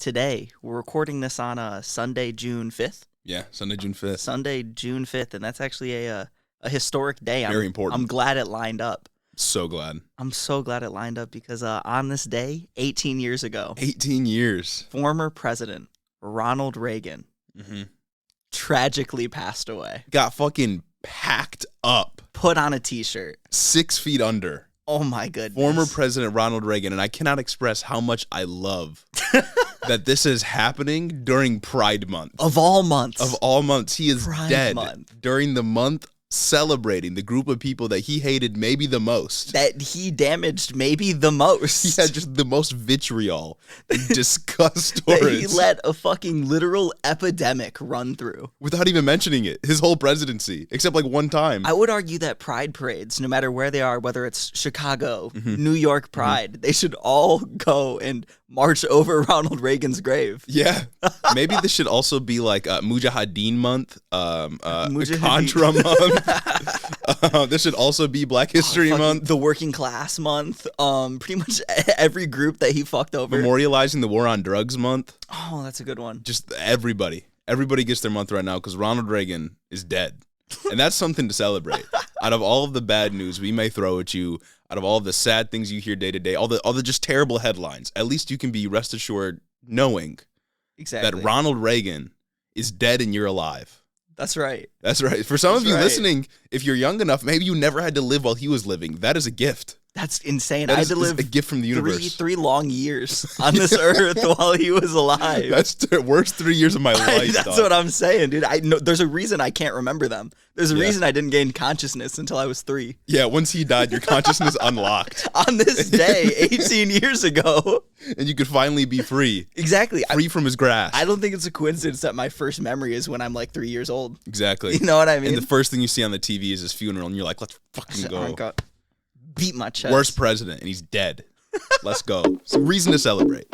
today. We're recording this on Sunday, June 5th. Yeah, Sunday, June 5th. Sunday, June 5th, and that's actually a historic day. Very important. I'm glad it lined up. So glad. I'm so glad it lined up because on this day, 18 years ago, 18 years. former President Ronald Reagan tragically passed away. Got fucking packed up. Put on a t-shirt. 6 feet under. Oh my goodness. Former President Ronald Reagan, and I cannot express how much I love that this is happening during Pride Month. Of all months. Of all months, he is Pride dead Month. during the month celebrating the group of people that he hated maybe the most. That he damaged maybe the most. He had just the most vitriol and disgust That towards. he let a fucking literal epidemic run through. Without even mentioning it, his whole presidency, except like one time. I would argue that pride parades, no matter where they are, whether it's Chicago, New York Pride, they should all go and march over Ronald Reagan's grave. Yeah. Maybe this should also be like Mujahideen month, Mujahideen. Contra month. This should also be Black History Month. The Working Class Month. Pretty much every group that he fucked over. Memorializing the War on Drugs month. Oh, that's a good one. Just everybody. Everybody gets their month right now because Ronald Reagan is dead. And that's something to celebrate. Out of all of the bad news we may throw at you, out of all of the sad things you hear day to day, all the just terrible headlines, at least you can be rest assured knowing that Ronald Reagan is dead and you're alive. That's right. That's right. For some of you listening, if you're young enough, maybe you never had to live while he was living. That is a gift. That's insane. That I is had to live a gift from the universe. Three long years on this earth while he was alive. That's the worst 3 years of my life. That's what I'm saying, dude. I know there's a reason I can't remember them. There's a reason I didn't gain consciousness until I was 3. Yeah, once he died, your consciousness unlocked. On this day, 18 years ago. And you could finally be free. Exactly. Free from his grasp. I don't think it's a coincidence that my first memory is when I'm like 3 years old. Exactly. You know what I mean? And the first thing you see on the TV is his funeral, and you're like, let's fucking go. Oh my God. Beat my chest. Worst president, and he's dead. Let's go. It's a reason to celebrate.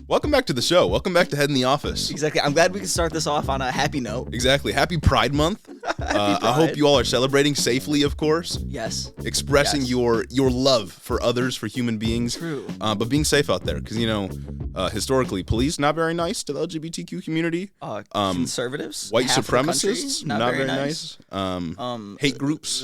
Welcome back to the show. Welcome back to Head in the Office. Exactly. I'm glad we could start this off on a happy note. Exactly. Happy Pride Month. I hope you all are celebrating safely, of course. Yes. Expressing your love for others, for human beings. True. But being safe out there. Because, historically, police, not very nice to the LGBTQ community. Conservatives. White half the supremacists, country, not very nice. Hate groups.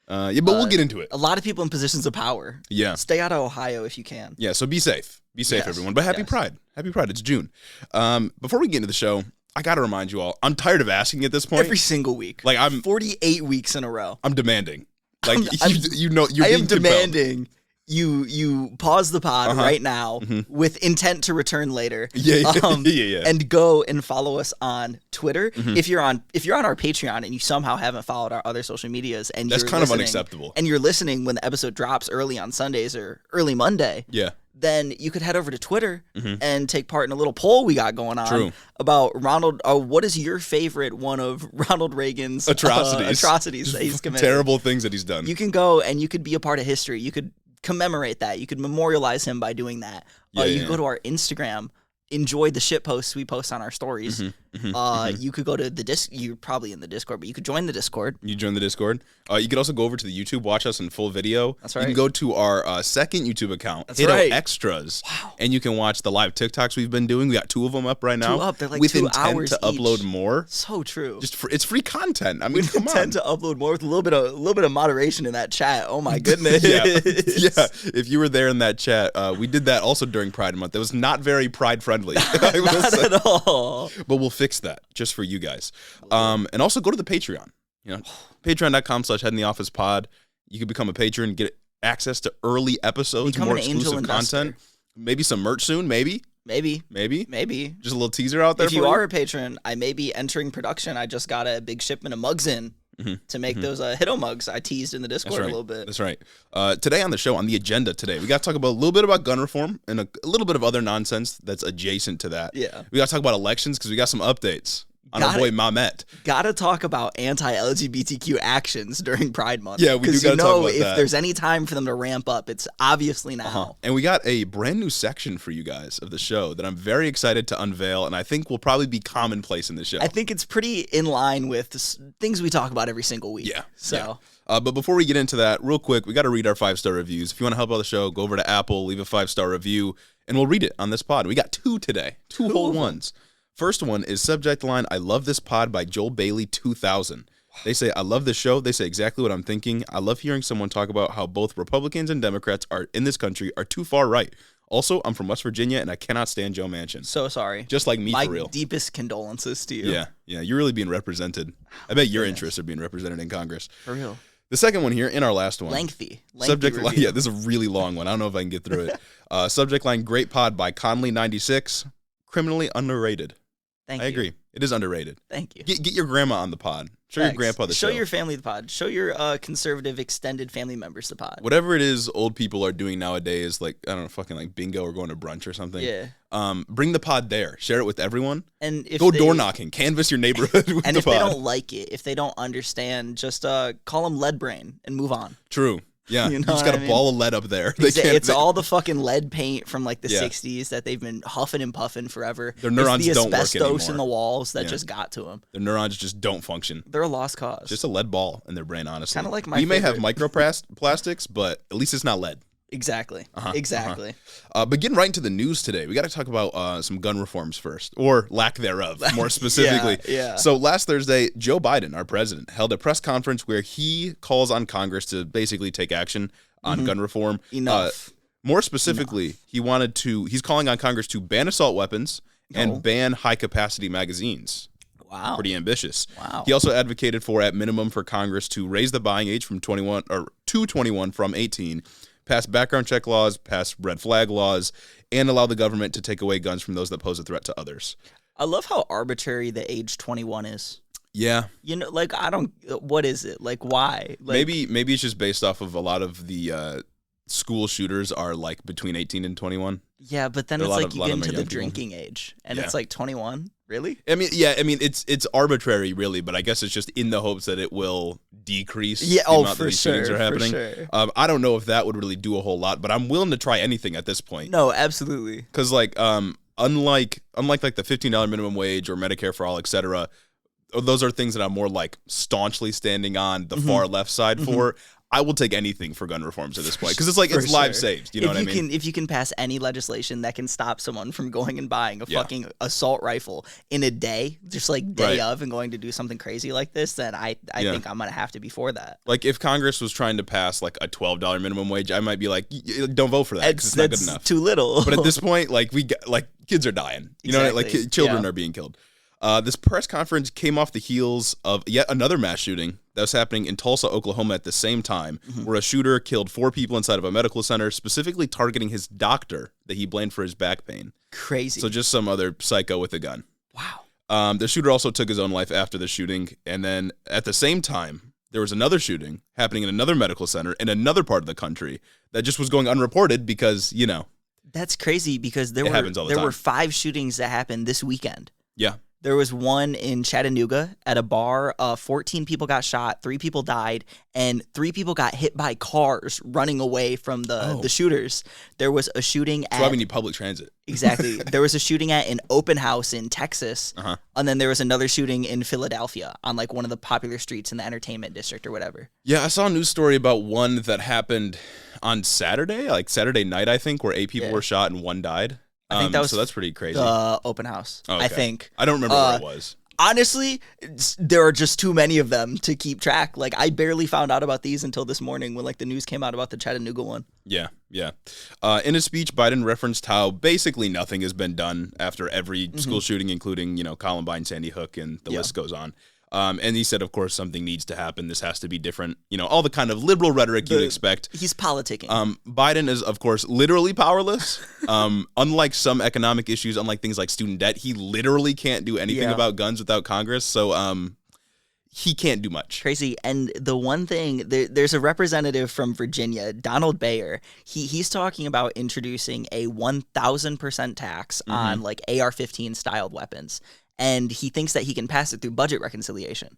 But we'll get into it. A lot of people in positions of power. Yeah. Stay out of Ohio if you can. Yeah, so be safe. Be safe, Yes, everyone. But happy Pride. Happy Pride. It's June. Before we get into the show, I got to remind you all, I'm tired of asking at this point. Every single week. Like, I'm 48 weeks in a row. I'm demanding. Like, you're I am being demanding you pause the pod right now with intent to return later. Yeah. And go and follow us on Twitter. If you're on our Patreon and you somehow haven't followed our other social medias, and That's you're kind of listening- unacceptable. And you're listening when the episode drops early on Sundays or early Monday. Yeah. Then you could head over to Twitter and take part in a little poll we got going on True. about Ronald. What is your favorite one of Ronald Reagan's atrocities that he's committed? Terrible things that he's done. You can go and you could be a part of history. You could commemorate that. You could memorialize him by doing that. You could go to our Instagram. Enjoy the shit posts we post on our stories. You could go to the you're probably in the Discord, but you could join the Discord. You join the Discord. You could also go over to the YouTube, watch us in full video. That's right. You can go to our second YouTube account, That's Hito right. Extras. Wow. And you can watch the live TikToks we've been doing. We got 2 of them up right now. 2 up. They're like with 2 intent hours to each. Upload more. So true. It's free content. I mean, come on. Tend to upload more with a little bit of moderation in that chat. Oh my goodness. Yeah. If you were there in that chat, we did that also during Pride Month. It was not very pride friendly. Not at all. But we'll fix that just for you guys. And also go to the Patreon. Patreon.com/headintheofficepod. You can become a patron, get access to early episodes, Become more an angel exclusive investor. content. Maybe some merch soon. Maybe. Maybe. Just a little teaser out there. If you are a patron, I may be entering production. I just got a big shipment of mugs in to make those Hito mugs I teased in the Discord a little bit. That's right. Today on the show, on the agenda today, we got to talk about a little bit about gun reform and a little bit of other nonsense that's adjacent to that. Yeah. We got to talk about elections because we got some updates. on our boy Mamet. Gotta talk about anti-LGBTQ actions during Pride Month. Yeah, we do gotta talk about if that. there's any time for them to ramp up, it's obviously now. And we got a brand new section for you guys of the show that I'm very excited to unveil, and I think will probably be commonplace in the show. I think it's pretty in line with things we talk about every single week. Yeah. So. Yeah. But before we get into that, real quick, we got to read our 5-star reviews. If you want to help out the show, go over to Apple, leave a 5-star review, and we'll read it on this pod. We got 2 today, 2 whole ones. First one is subject line, I love this pod by Joel Bailey 2000. They say, I love this show. They say exactly what I'm thinking. I love hearing someone talk about how both Republicans and Democrats are in this country are too far right. Also, I'm from West Virginia, and I cannot stand Joe Manchin. So sorry. Just like me, for real. My deepest condolences to you. Yeah, you're really being represented. I bet your interests are being represented in Congress. For real. The second one here, in our last one. Lengthy Subject line, review. yeah, this is a really long one. I don't know if I can get through it. Subject line, great pod by Conley96. Criminally underrated. Thank you. I agree. It is underrated. Thank you. Get your grandma on the pod. Show your grandpa the show. Show your family the pod. Show your conservative extended family members the pod. Whatever it is old people are doing nowadays, like, I don't know, fucking like bingo or going to brunch or something. Yeah. Bring the pod there. Share it with everyone. And if Go door knocking. Canvass your neighborhood with and the if pod. they don't like it, if they don't understand, just call them lead brain and move on. True. Yeah, You you know just what got I a mean? ball of lead up there. It's all the fucking lead paint from like the Yeah. 60s that they've been huffing and puffing forever. Their neurons it's the don't work asbestos in anymore. the walls that Yeah. just got to them. Their neurons just don't function. They're a lost cause. Just a lead ball in their brain, honestly. Kinda like my We may have favorite. microplastics, but at least it's not lead. Exactly. Exactly. But getting right into the news today, we got to talk about some gun reforms first, or lack thereof, more specifically. Yeah. So last Thursday, Joe Biden, our president, held a press conference where he calls on Congress to basically take action on gun reform. Enough. More specifically, he's calling on Congress to ban assault weapons and ban high-capacity magazines. Wow. Pretty ambitious. Wow. He also advocated for, at minimum, for Congress to raise the buying age from 21 to 21 from 18, pass background check laws, pass red flag laws, and allow the government to take away guns from those that pose a threat to others. I love how arbitrary the age 21 is. Yeah. You know, like, what is it? Like, why? Like, Maybe it's just based off of a lot of the school shooters are like between 18 and 21. Yeah, but then There are it's a lot like of- you lot get of them into are the young people. drinking age, and Yeah. it's like 21? Really? I mean, it's arbitrary, really, but I guess it's just in the hopes that it will decrease the amount that for these shootings sure, are happening. for sure. I don't know if that would really do a whole lot, but I'm willing to try anything at this point. No, absolutely. Because like unlike like the $15 minimum wage or Medicare for all, etc., those are things that I'm more like staunchly standing on the far left side for. I will take anything for gun reforms at this point because it's like For it's lives sure. saved. You know what I mean? If you can pass any legislation that can stop someone from going and buying a fucking assault rifle in a day, just like day Right. of, and going to do something crazy like this, then I think I'm gonna have to be for that. Like if Congress was trying to pass like a $12 minimum wage, I might be like, don't vote for that because it's not good That's enough. too little. But at this point, like kids are dying. You know, like Exactly. children Yeah. are being killed. This press conference came off the heels of yet another mass shooting that was happening in Tulsa, Oklahoma at the same time, where a shooter killed 4 people inside of a medical center, specifically targeting his doctor that he blamed for his back pain. Crazy. So just some other psycho with a gun. Wow. The shooter also took his own life after the shooting, and then at the same time, there was another shooting happening in another medical center in another part of the country that just was going unreported because, you know. That's crazy because there happens all the were time. 5 shootings that happened this weekend. Yeah. There was one in Chattanooga at a bar. 14 people got shot, 3 people died, and 3 people got hit by cars running away from the shooters. There was a shooting That's why at we need public transit. exactly. There was a shooting at an open house in Texas, and then there was another shooting in Philadelphia on like one of the popular streets in the entertainment district or whatever. Yeah, I saw a news story about one that happened on Saturday, like Saturday night, I think, where 8 people were shot and 1 died. I think that was so that's pretty crazy. The open house. Oh, I okay. think. I don't remember where it was. Honestly, there are just too many of them to keep track. Like, I barely found out about these until this morning when, like, the news came out about the Chattanooga one. Yeah. In his speech, Biden referenced how basically nothing has been done after every school shooting, including, Columbine, Sandy Hook, and the list goes on. And he said, of course, something needs to happen. This has to be different. All the kind of liberal rhetoric you'd expect. He's politicking. Biden is, of course, literally powerless. Unlike some economic issues, unlike things like student debt, he literally can't do anything about guns without Congress. So he can't do much. Crazy. And the one thing, there's a representative from Virginia, Donald Bayer. He's talking about introducing a 1,000% tax on like AR-15 styled weapons. and he thinks that he can pass it through budget reconciliation.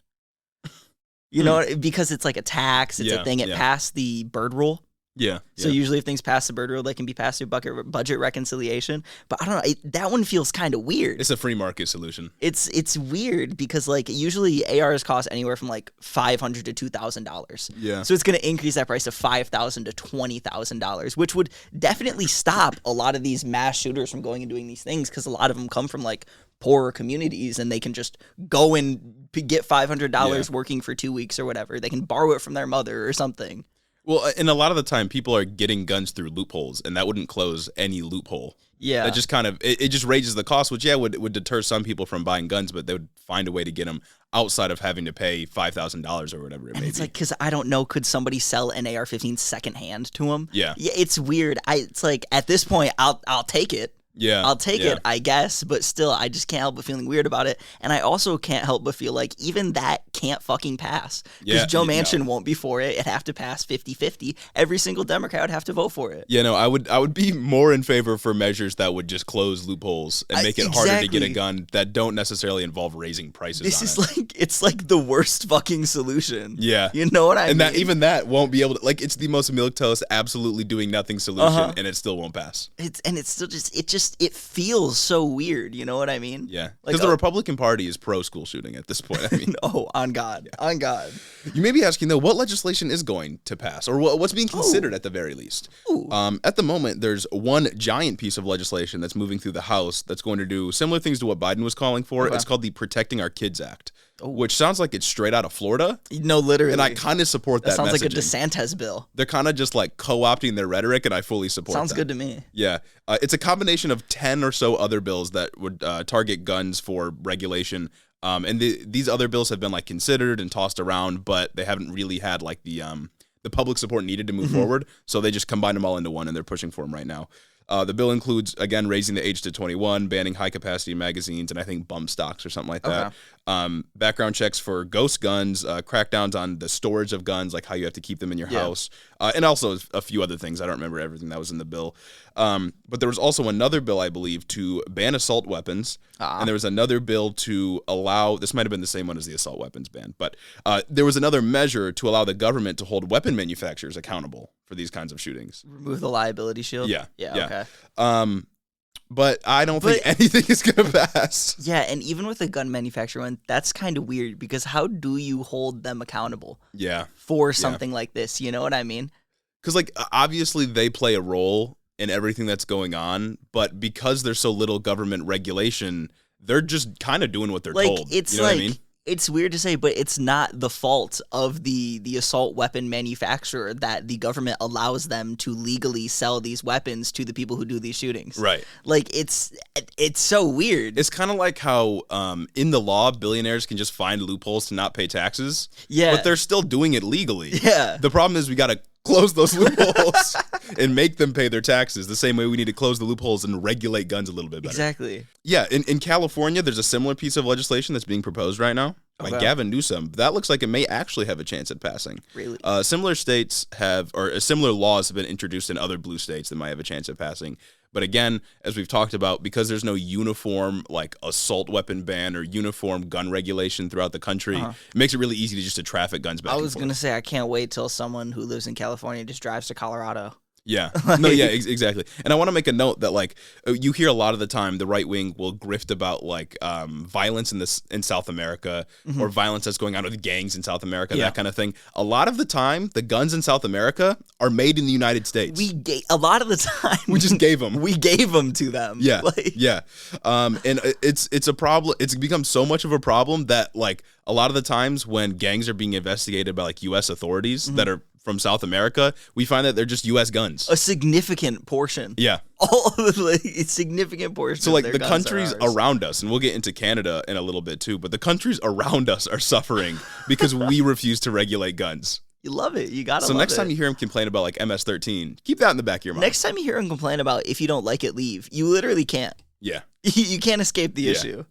You know, because it's like a tax, it's a thing. It passed the bird rule. Yeah. So usually if things pass the bird rule, they can be passed through budget reconciliation. But I don't know, that one feels kind of weird. It's a free market solution. It's weird because like usually ARs cost anywhere from like $500 to $2,000. Yeah. So it's going to increase that price to $5,000 to $20,000, which would definitely stop a lot of these mass shooters from going and doing these things, because a lot of them come from like poorer communities and they can just go and get $500 working for 2 weeks or whatever. They can borrow it from their mother or something. Well, and a lot of the time, people are getting guns through loopholes, and that wouldn't close any loophole. Yeah. That just kind of, it just raises the cost, which, would deter some people from buying guns, but they would find a way to get them outside of having to pay $5,000 or whatever it may be. It's like, because I don't know, could somebody sell an AR-15 secondhand to them? Yeah. Yeah, it's weird. It's like, at this point, I'll take it. Yeah. I'll take it, I guess, but still, I just can't help but feeling weird about it. And I also can't help but feel like even that can't fucking pass. Because Joe Manchin won't be for it. It'd have to pass 50-50. Every single Democrat would have to vote for it. Yeah, no, I would be more in favor for measures that would just close loopholes and make it harder to get a gun that don't necessarily involve raising prices. This is like, it's like the worst fucking solution. Yeah. You know what I mean? And even that won't be able to, like, it's the most milquetoast, absolutely doing nothing solution, and it still won't pass. It's still it feels so weird, you know what I mean? Yeah, because the Republican Party is pro school shooting at this point. I mean, oh, on God, on God. You may be asking though, what legislation is going to pass, or what's being considered at the very least? At the moment, there's one giant piece of legislation that's moving through the House that's going to do similar things to what Biden was calling for. It's called the Protecting Our Kids Act, which sounds like it's straight out of Florida. No, literally. And I kind of support that. Sounds messaging. like a DeSantis bill. They're kind of just like co-opting their rhetoric, and I fully support that. Sounds good to me. Yeah. It's a combination of 10 or so other bills that would target guns for regulation. And these other bills have been like considered and tossed around, but they haven't really had like the public support needed to move forward. So they just combined them all into one, and they're pushing for them right now. The bill includes, again, raising the age to 21, banning high-capacity magazines, and I think bump stocks or something like that. Background checks for ghost guns, crackdowns on the storage of guns, like how you have to keep them in your house, and also a few other things. I don't remember everything that was in the bill. But there was also another bill, I believe, to ban assault weapons, and there was another bill to allow, this might have been the same one as the assault weapons ban, but there was another measure to allow the government to hold weapon manufacturers accountable for these kinds of shootings. Remove the liability shield? Yeah. Okay. But I don't think anything is going to pass. Yeah, and even with the gun manufacturer one, that's kind of weird, because how do you hold them accountable for something like this? You know what I mean? Because, like, obviously they play a role in everything that's going on, but because there's so little government regulation, they're just kind of doing what they're told. It's you know what I mean? It's weird to say, but it's not the fault of the assault weapon manufacturer that the government allows them to legally sell these weapons to the people who do these shootings. Right. Like, it's so weird. It's kind of like how in the law, billionaires can just find loopholes to not pay taxes. Yeah. But they're still doing it legally. Yeah. The problem is we got to close those loopholes and make them pay their taxes the same way we need to close the loopholes and regulate guns a little bit better. Exactly. Yeah, in California, there's a similar piece of legislation that's being proposed right now by Gavin Newsom. That looks like it may actually have a chance at passing. Really? Similar states have, or similar laws have been introduced in other blue states that might have a chance at passing. But again, as we've talked about, because there's no uniform like assault weapon ban or uniform gun regulation throughout the country, it makes it really easy to traffic guns back and forth. I was going to say, I can't wait till someone who lives in California just drives to Colorado. Yeah. No, yeah, exactly. And I want to make a note that, like, you hear a lot of the time the right wing will grift about, like, violence in South America or violence that's going on with gangs in South America, that kind of thing. A lot of the time, the guns in South America are made in the United States. A lot of the time. We just gave them. We gave them to them. Yeah, yeah. And it's a problem. It's become so much of a problem that, like, a lot of the times when gangs are being investigated by, like, U.S. authorities that are from South America, we find that they're just U.S. guns. A significant portion. Yeah. All of a significant portion. So, like, the countries around us, and we'll get into Canada in a little bit too, but the countries around us are suffering because we refuse to regulate guns. You love it. You gotta love it. So next time you hear him complain about, like, MS-13, keep that in the back of your mind. Next time you hear him complain about if you don't like it, leave. You literally can't. Yeah. You can't escape the issue.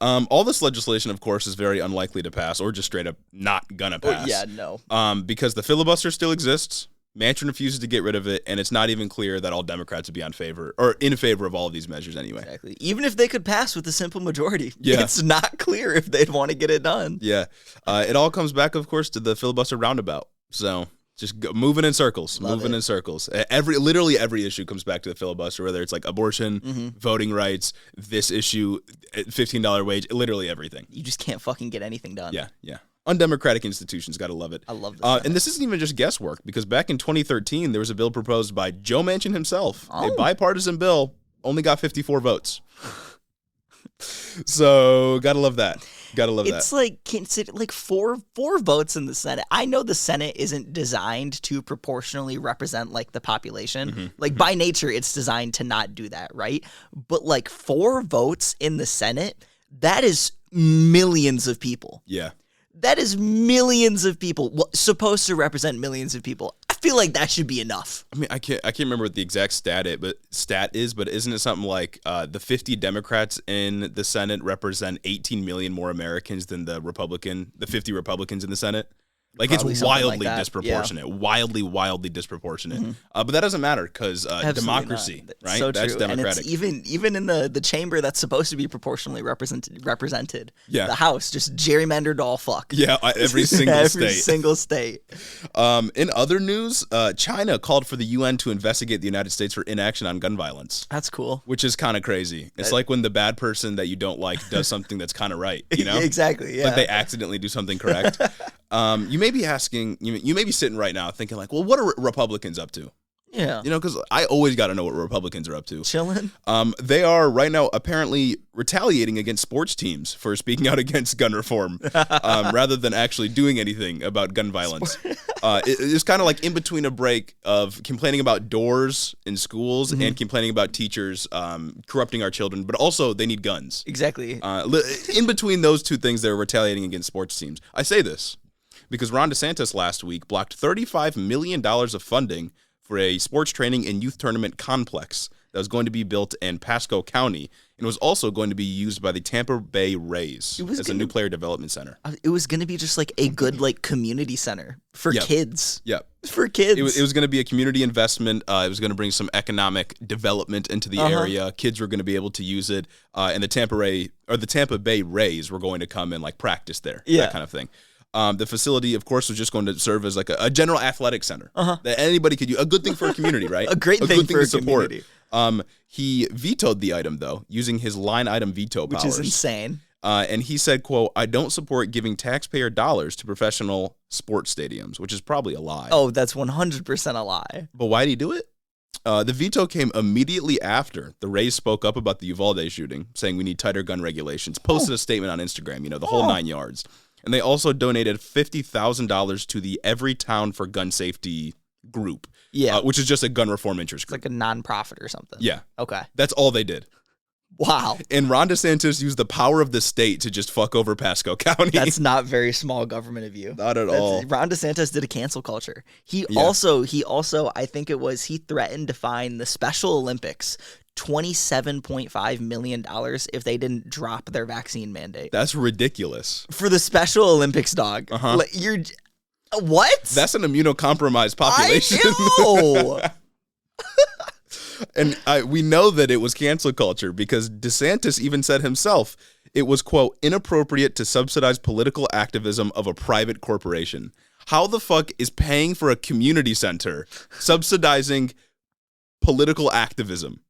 All this legislation, of course, is very unlikely to pass or just straight up not gonna pass. Yeah, no. Because the filibuster still exists. Manchin refuses to get rid of it, and it's not even clear that all Democrats would be in favor of all of these measures anyway. Exactly. Even if they could pass with a simple majority, Yeah. it's not clear if they'd want to get it done. Yeah. It all comes back, of course, to the filibuster roundabout. So just moving in circles, in circles. Literally every issue comes back to the filibuster, whether it's like abortion, voting rights, this issue, $15 wage, literally everything. You just can't fucking get anything done. Yeah, yeah. Undemocratic institutions, gotta love it. I love this. And this isn't even just guesswork, because back in 2013, there was a bill proposed by Joe Manchin himself. A bipartisan bill, only got 54 votes. So, gotta love that. It's like consider like four votes in the Senate. I know the Senate isn't designed to proportionally represent like the population. Like by nature, it's designed to not do that, right? But like 4 votes in the Senate, that is millions of people. Yeah. That is millions of people supposed to represent millions of people. I feel like that should be enough. I mean, I can't remember what the exact stat is, but isn't it something like the 50 Democrats in the Senate represent 18 million more Americans than the 50 Republicans in the Senate? Like, Probably it's wildly like disproportionate, wildly disproportionate. But that doesn't matter because democracy, right? So that's true. democratic. And it's even in the chamber that's supposed to be proportionally represented. Yeah. The House just gerrymandered all fuck. Yeah, every single state. Every single state. In other news, China called for the UN to investigate the United States for inaction on gun violence. That's cool. Which is kind of crazy. It's like when the bad person that you don't like does something that's kind of right, you know? Exactly, yeah. Like they accidentally do something correct. You may be asking, you may be sitting right now thinking like, well, what are Republicans up to? Yeah. You know, because I always got to know what Republicans are up to. Chilling. They are right now apparently retaliating against sports teams for speaking out against gun reform rather than actually doing anything about gun violence. It's kind of like in between a break of complaining about doors in schools and complaining about teachers corrupting our children, but also they need guns. Exactly. In between those two things, they're retaliating against sports teams. I say this because Ron DeSantis last week blocked $35 million of funding for a sports training and youth tournament complex that was going to be built in Pasco County and was also going to be used by the Tampa Bay Rays as a new player development center. It was going to be just like a good like community center for kids. Yep. For kids. It was going to be a community investment. It was going to bring some economic development into the area. Kids were going to be able to use it. And the Tampa Bay Rays were going to come and like practice there. That kind of thing. The facility, of course, was just going to serve as like a general athletic center that anybody could use. A good thing for a community, right? A great thing for a support. Community. He vetoed the item, though, using his line item veto powers. Which is insane. And he said, quote, "I don't support giving taxpayer dollars to professional sports stadiums," which is probably a lie. Oh, that's 100% a lie. But why did he do it? The veto came immediately after the Rays spoke up about the Uvalde shooting, saying we need tighter gun regulations, posted a statement on Instagram, the whole 9 yards. And they also donated $50,000 to the Every Town for Gun Safety group, which is just a gun reform interest group. It's like a nonprofit or something. Yeah. Okay. That's all they did. Wow. And Ron DeSantis used the power of the state to just fuck over Pasco County. That's not very small government of you. Not at all. Ron DeSantis did a cancel culture. He also, I think it was, he threatened to fine the Special Olympics $27.5 million if they didn't drop their vaccine mandate. That's ridiculous. For the Special Olympics, dog. You're what? That's an immunocompromised population. I know. And we know that it was cancel culture because DeSantis even said himself it was, quote, inappropriate to subsidize political activism of a private corporation. How the fuck is paying for a community center subsidizing political activism?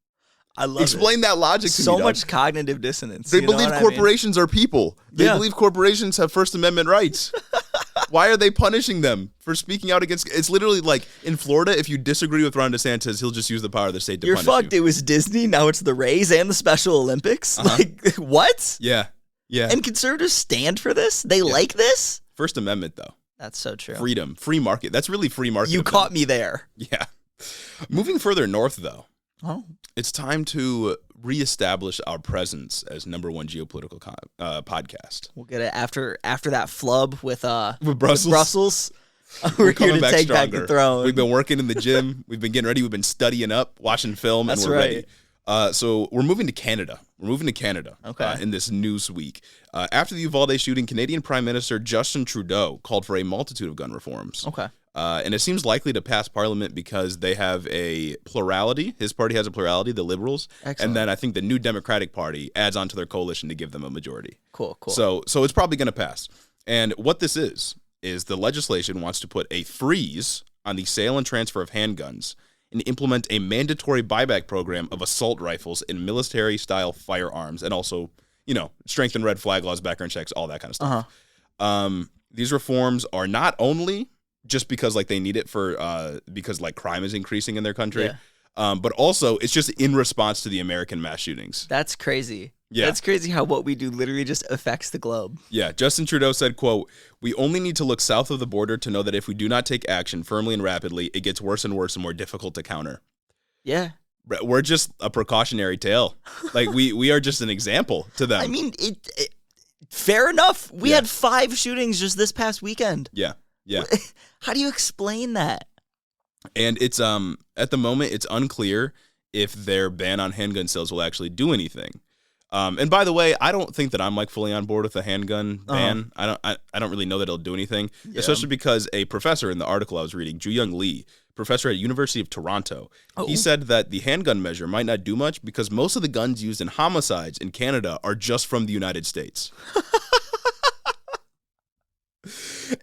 I love Explain that logic to me. So much cognitive dissonance. They believe corporations are people. They believe corporations have First Amendment rights. Why are they punishing them for speaking out against? It's literally like in Florida, if you disagree with Ron DeSantis, he'll just use the power of the state to punish you. You're fucked. It was Disney. Now it's the Rays and the Special Olympics. Like, what? Yeah. Yeah. And conservatives stand for this? They like this? First Amendment, though. That's so true. Freedom. Free market. That's really free market. You caught me there. Yeah. Moving further north, though. Oh. It's time to reestablish our presence as #1 geopolitical podcast. We'll get it after that flub with Brussels. We're here to take back the throne. We've been working in the gym. We've been getting ready. We've been studying up, watching film, and we're ready. So we're moving to Canada. Okay. In this news week. After the Uvalde shooting, Canadian Prime Minister Justin Trudeau called for a multitude of gun reforms. Okay. And it seems likely to pass Parliament because they have a plurality. His party has a plurality, the Liberals. Excellent. And then I think the New Democratic Party adds on to their coalition to give them a majority. Cool. So it's probably going to pass. And what this is the legislation wants to put a freeze on the sale and transfer of handguns and implement a mandatory buyback program of assault rifles and military-style firearms, and also, strengthen red flag laws, background checks, all that kind of stuff. These reforms are not only just because they need it because crime is increasing in their country, but also it's just in response to the American mass shootings. That's crazy. Yeah. That's crazy how what we do literally just affects the globe. Yeah. Justin Trudeau said, quote, "We only need to look south of the border to know that if we do not take action firmly and rapidly, it gets worse and worse and more difficult to counter." Yeah. We're just a precautionary tale. We are just an example to them. I mean, fair enough. We had 5 shootings just this past weekend. Yeah. Yeah. How do you explain that? And it's at the moment it's unclear if their ban on handgun sales will actually do anything. And by the way, I don't think that I'm fully on board with the handgun ban. I don't really know that it'll do anything, especially because a professor in the article I was reading, Ju-Young Lee, professor at University of Toronto, he said that the handgun measure might not do much because most of the guns used in homicides in Canada are just from the United States.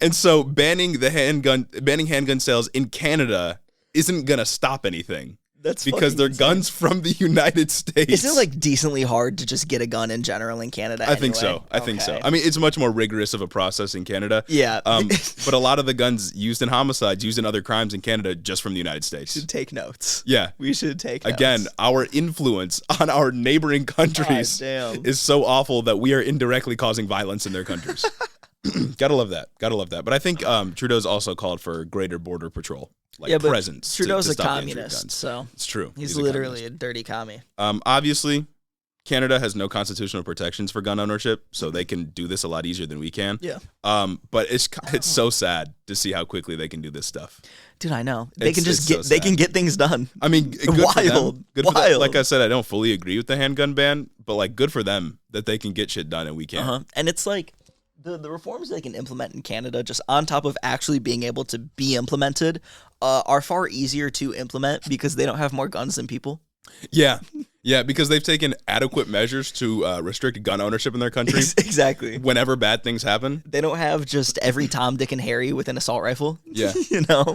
And so banning handgun sales in Canada isn't going to stop anything. That's because they're insane. Guns from the United States. Isn't it decently hard to just get a gun in general in Canada? I think so. I think so. I mean, it's much more rigorous of a process in Canada. Yeah. But a lot of the guns used in homicides, used in other crimes in Canada, just from the United States. We should take notes. Yeah. We should take notes. Again, our influence on our neighboring countries is so awful that we are indirectly causing violence in their countries. Gotta love that. But I think Trudeau's also called for greater border patrol. Presence. Trudeau's a communist, so it's true. He's literally a dirty commie. Obviously, Canada has no constitutional protections for gun ownership, so they can do this a lot easier than we can. Yeah. But it's so sad to see how quickly they can do this stuff. Dude, I know. They can get things done. I mean, good wild. For them. Like I said, I don't fully agree with the handgun ban, but good for them that they can get shit done and we can't. And it's the reforms they can implement in Canada, just on top of actually being able to be implemented, are far easier to implement because they don't have more guns than people. Yeah, because they've taken adequate measures to restrict gun ownership in their country. Exactly. Whenever bad things happen. They don't have just every Tom, Dick, and Harry with an assault rifle. Yeah. Yeah.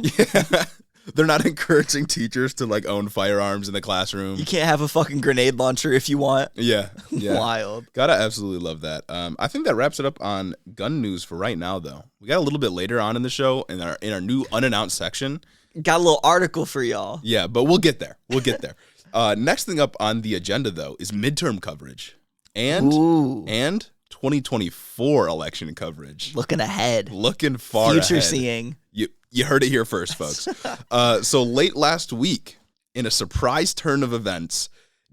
They're not encouraging teachers to own firearms in the classroom. You can't have a fucking grenade launcher if you want. Yeah. Wild. Gotta absolutely love that. I think that wraps it up on gun news for right now, though. We got a little bit later on in the show in our new unannounced section. Got a little article for y'all. Yeah, but we'll get there. Next thing up on the agenda, though, is midterm coverage and 2024 election coverage. Looking ahead. Looking far Future ahead. seeing. You heard it here first, folks. So late last week, in a surprise turn of events,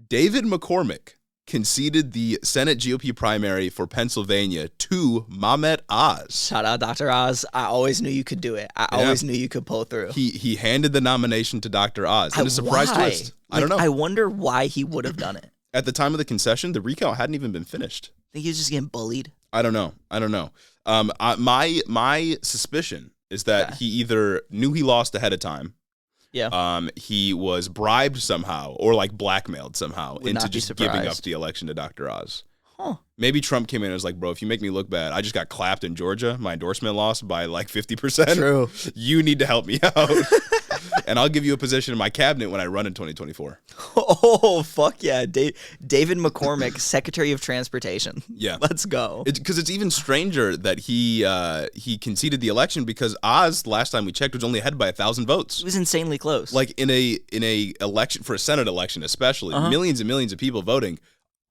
David McCormick conceded the Senate GOP primary for Pennsylvania to Mehmet Oz. Shout out Dr. Oz. I always knew you could do it. I always knew you could pull through. He handed the nomination to Dr. Oz in a surprise twist. I don't know. I wonder why he would have done it. At the time of the concession, the recount hadn't even been finished. I think he was just getting bullied. I don't know. My suspicion is that he either knew he lost ahead of time. Yeah. He was bribed somehow or blackmailed somehow into just giving up the election to Dr. Oz. Huh. Maybe Trump came in and was like, bro, if you make me look bad, I just got clapped in Georgia. My endorsement lost by 50%. True. You need to help me out. And I'll give you a position in my cabinet when I run in 2024. Oh, fuck yeah. David McCormick, Secretary of Transportation. Yeah. Let's go. Because it's even stranger that he conceded the election because Oz, last time we checked, was only ahead by 1,000 votes. It was insanely close. In a election, for a Senate election especially, millions and millions of people voting,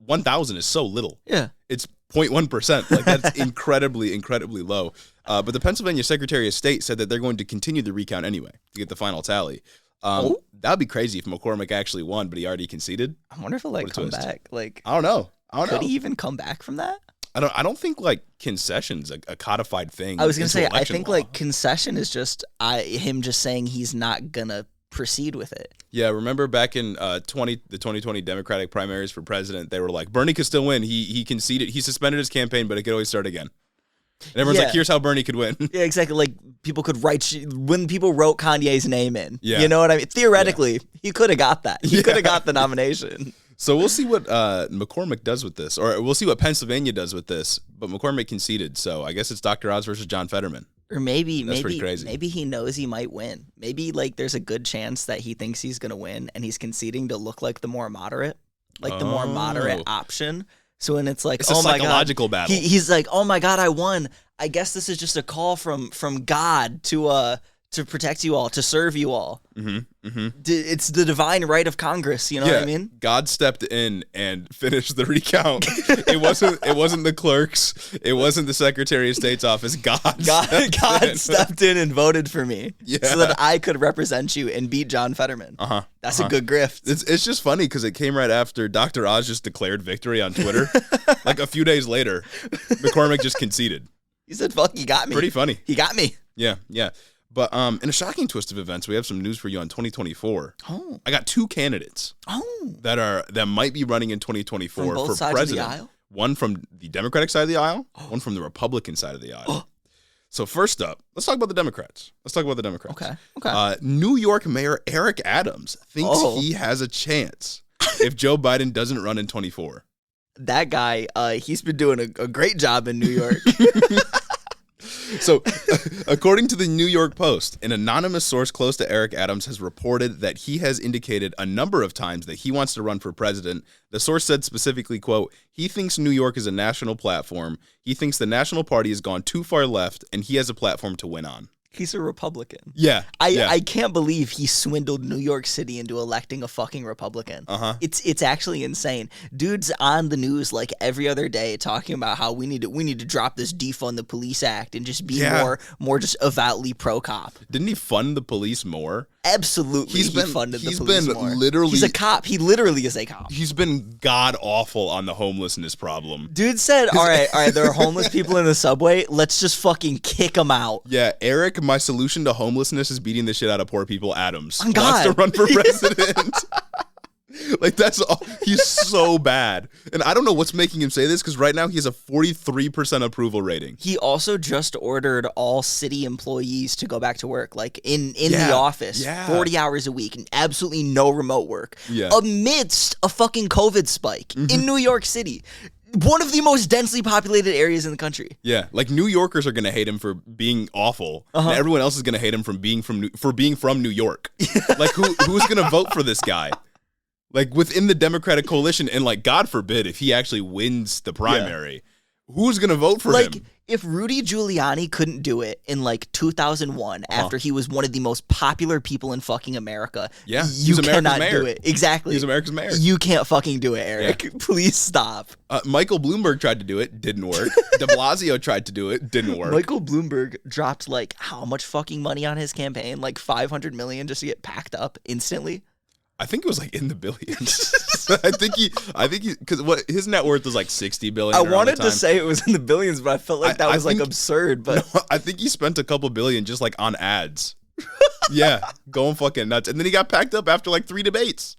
1,000 is so little. Yeah. It's 0.1%. That's incredibly, incredibly low. But the Pennsylvania Secretary of State said that they're going to continue the recount anyway to get the final tally. That would be crazy if McCormick actually won, but he already conceded. I wonder if he'll come back. I don't know. Could he even come back from that? I don't think concession's a codfied thing. I was gonna say I think law. Concession is just him just saying he's not gonna proceed with it. Yeah, remember back in the 2020 Democratic primaries for president, they were like, Bernie could still win. He conceded. He suspended his campaign, but it could always start again. And everyone's like, here's how Bernie could win. Yeah, exactly. Like, people could when people wrote Kanye's name in. Yeah. You know what I mean? Theoretically, he could have got that. He could have got the nomination. So we'll see what McCormick does with this, or we'll see what Pennsylvania does with this. But McCormick conceded, so I guess it's Dr. Oz versus John Fetterman. Or maybe pretty crazy. Maybe he knows he might win. Maybe like there's a good chance that he thinks he's gonna win, and he's conceding to look like the more moderate option. So when it's like, it's a psychological battle. He's like, oh my God, I won. I guess this is just a call from God to protect you all, to serve you all. It's the divine right of Congress. You know what I mean? God stepped in and finished the recount. It wasn't the clerks. It wasn't the Secretary of State's office. God stepped in and voted for me so that I could represent you and beat John Fetterman. That's a good grift. It's just funny because it came right after Dr. Oz just declared victory on Twitter. Like a few days later, McCormick just conceded. He said, fuck, he got me. Pretty funny. He got me. Yeah. But in a shocking twist of events, we have some news for you on 2024. Oh. I got two candidates that might be running in 2024 from both for sides president. of the aisle? One from the Democratic side of the aisle, one from the Republican side of the aisle. So first up, let's talk about the Democrats. Okay. New York Mayor Eric Adams thinks he has a chance if Joe Biden doesn't run in 24. That guy, he's been doing a great job in New York. So, according to the New York Post, an anonymous source close to Eric Adams has reported that he has indicated a number of times that he wants to run for president. The source said specifically, quote, he thinks New York is a national platform. He thinks the National Party has gone too far left, and he has a platform to win on. He's a Republican. Yeah. I can't believe he swindled New York City into electing a fucking Republican. It's actually insane. Dude's on the news like every other day talking about how we need to drop this defund the police act and just be more just avowedly pro cop. Didn't he fund the police more? Absolutely. He funded the police more. Literally, he's a cop. He literally is a cop. He's been god awful on the homelessness problem. Dude said, all right, there are homeless people in the subway. Let's just fucking kick them out. Yeah, Eric, my solution to homelessness is beating the shit out of poor people. Adams wants to run for president. Like, that's all. He's so bad. And I don't know what's making him say this, because right now he has a 43% approval rating. He also just ordered all city employees to go back to work, like in the office, 40 hours a week, and absolutely no remote work, amidst a fucking COVID spike in New York City. One of the most densely populated areas in the country. Yeah, like New Yorkers are gonna hate him for being awful, and everyone else is gonna hate him for being from New York. Like, who's gonna vote for this guy? Like, within the Democratic coalition, and like, God forbid, if he actually wins the primary, who's gonna vote for him? Like, if Rudy Giuliani couldn't do it in like 2001, after he was one of the most popular people in fucking America, you cannot do it. Exactly. He's America's mayor. You can't fucking do it, Eric. Yeah. Please stop. Michael Bloomberg tried to do it, didn't work. De Blasio tried to do it, didn't work. Michael Bloomberg dropped like how much fucking money on his campaign? Like $500 million just to get packed up instantly. I think it was like in the billions. I think he, because what his net worth was like $60 billion. I wanted to say it was in the billions, but I felt like that was like absurd. But no, I think he spent a couple billion just like on ads. Yeah, going fucking nuts. And then he got packed up after like 3 debates.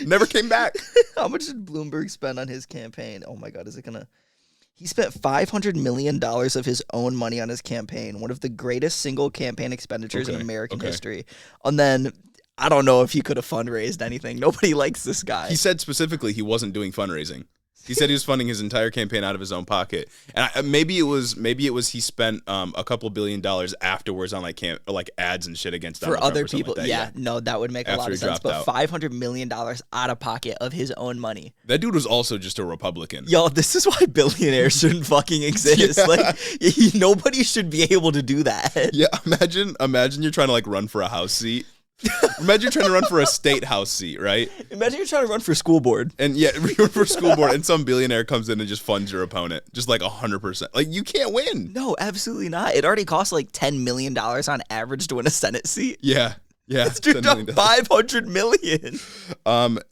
Never came back. How much did Bloomberg spend on his campaign? Oh my God, he spent $500 million of his own money on his campaign, one of the greatest single campaign expenditures in American history. And then, I don't know if he could have fundraised anything. Nobody likes this guy. He said specifically he wasn't doing fundraising. He said he was funding his entire campaign out of his own pocket. And maybe it was he spent a couple $1 billion afterwards on like ads and shit against Donald for other Trump or people. Like that. No, that would make a lot of sense. But $500 million out of pocket of his own money. That dude was also just a Republican. Yo, this is why billionaires shouldn't fucking exist. Yeah. Like, nobody should be able to do that. Yeah, imagine you're trying to like run for a House seat. Imagine you're trying to run for a state House seat, right? Imagine you're trying to run for school board. And run for school board, and some billionaire comes in and just funds your opponent. Just like 100%. Like, you can't win. No, absolutely not. It already costs like $10 million on average to win a Senate seat. Yeah. Let's do $500 million.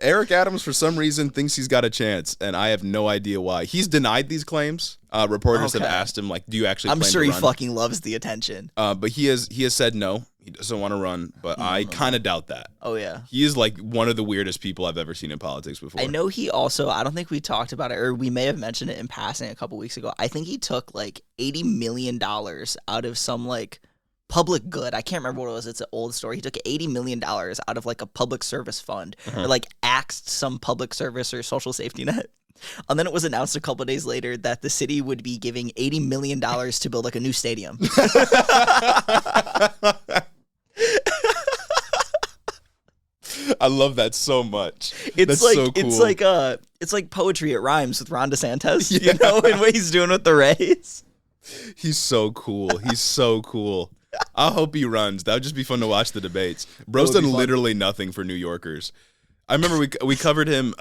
Eric Adams, for some reason, thinks he's got a chance, and I have no idea why. He's denied these claims. Reporters have asked him, like, do you actually plan to run? He fucking loves the attention. But he has said no. He doesn't want to run, but I kind of doubt that. Oh, yeah. He is like one of the weirdest people I've ever seen in politics before. I know he also, I don't think we talked about it, or we may have mentioned it in passing a couple weeks ago. I think he took like $80 million out of some like public good. I can't remember what it was. It's an old story. He took $80 million out of like a public service fund or like axed some public service or social safety net. And then it was announced a couple of days later that the city would be giving $80 million to build like a new stadium. I love that so much. It's like so cool. It's like poetry. It rhymes with Ron DeSantis, you know, and what he's doing with the Rays. He's so cool. He's so cool. I hope he runs. That would just be fun to watch the debates. Bro's done literally nothing for New Yorkers. I remember we covered him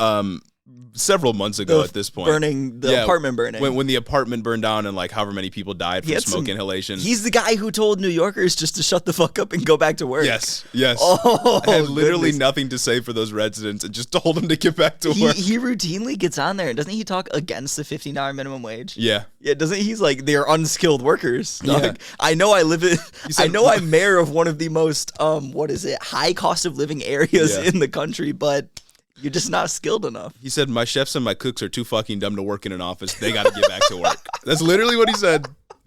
several months ago at this point. Apartment burning. When the apartment burned down and like however many people died from smoke inhalation. He's the guy who told New Yorkers just to shut the fuck up and go back to work. Yes. Oh, I had literally nothing to say for those residents and just told them to get back to work. He routinely gets on there, and doesn't he talk against the $15 minute wage? Yeah. Yeah, doesn't he's like, they're unskilled workers. Yeah. I know I'm mayor of one of the most high cost of living areas in the country, but you're just not skilled enough. He said, my chefs and my cooks are too fucking dumb to work in an office. They got to get back to work. That's literally what he said.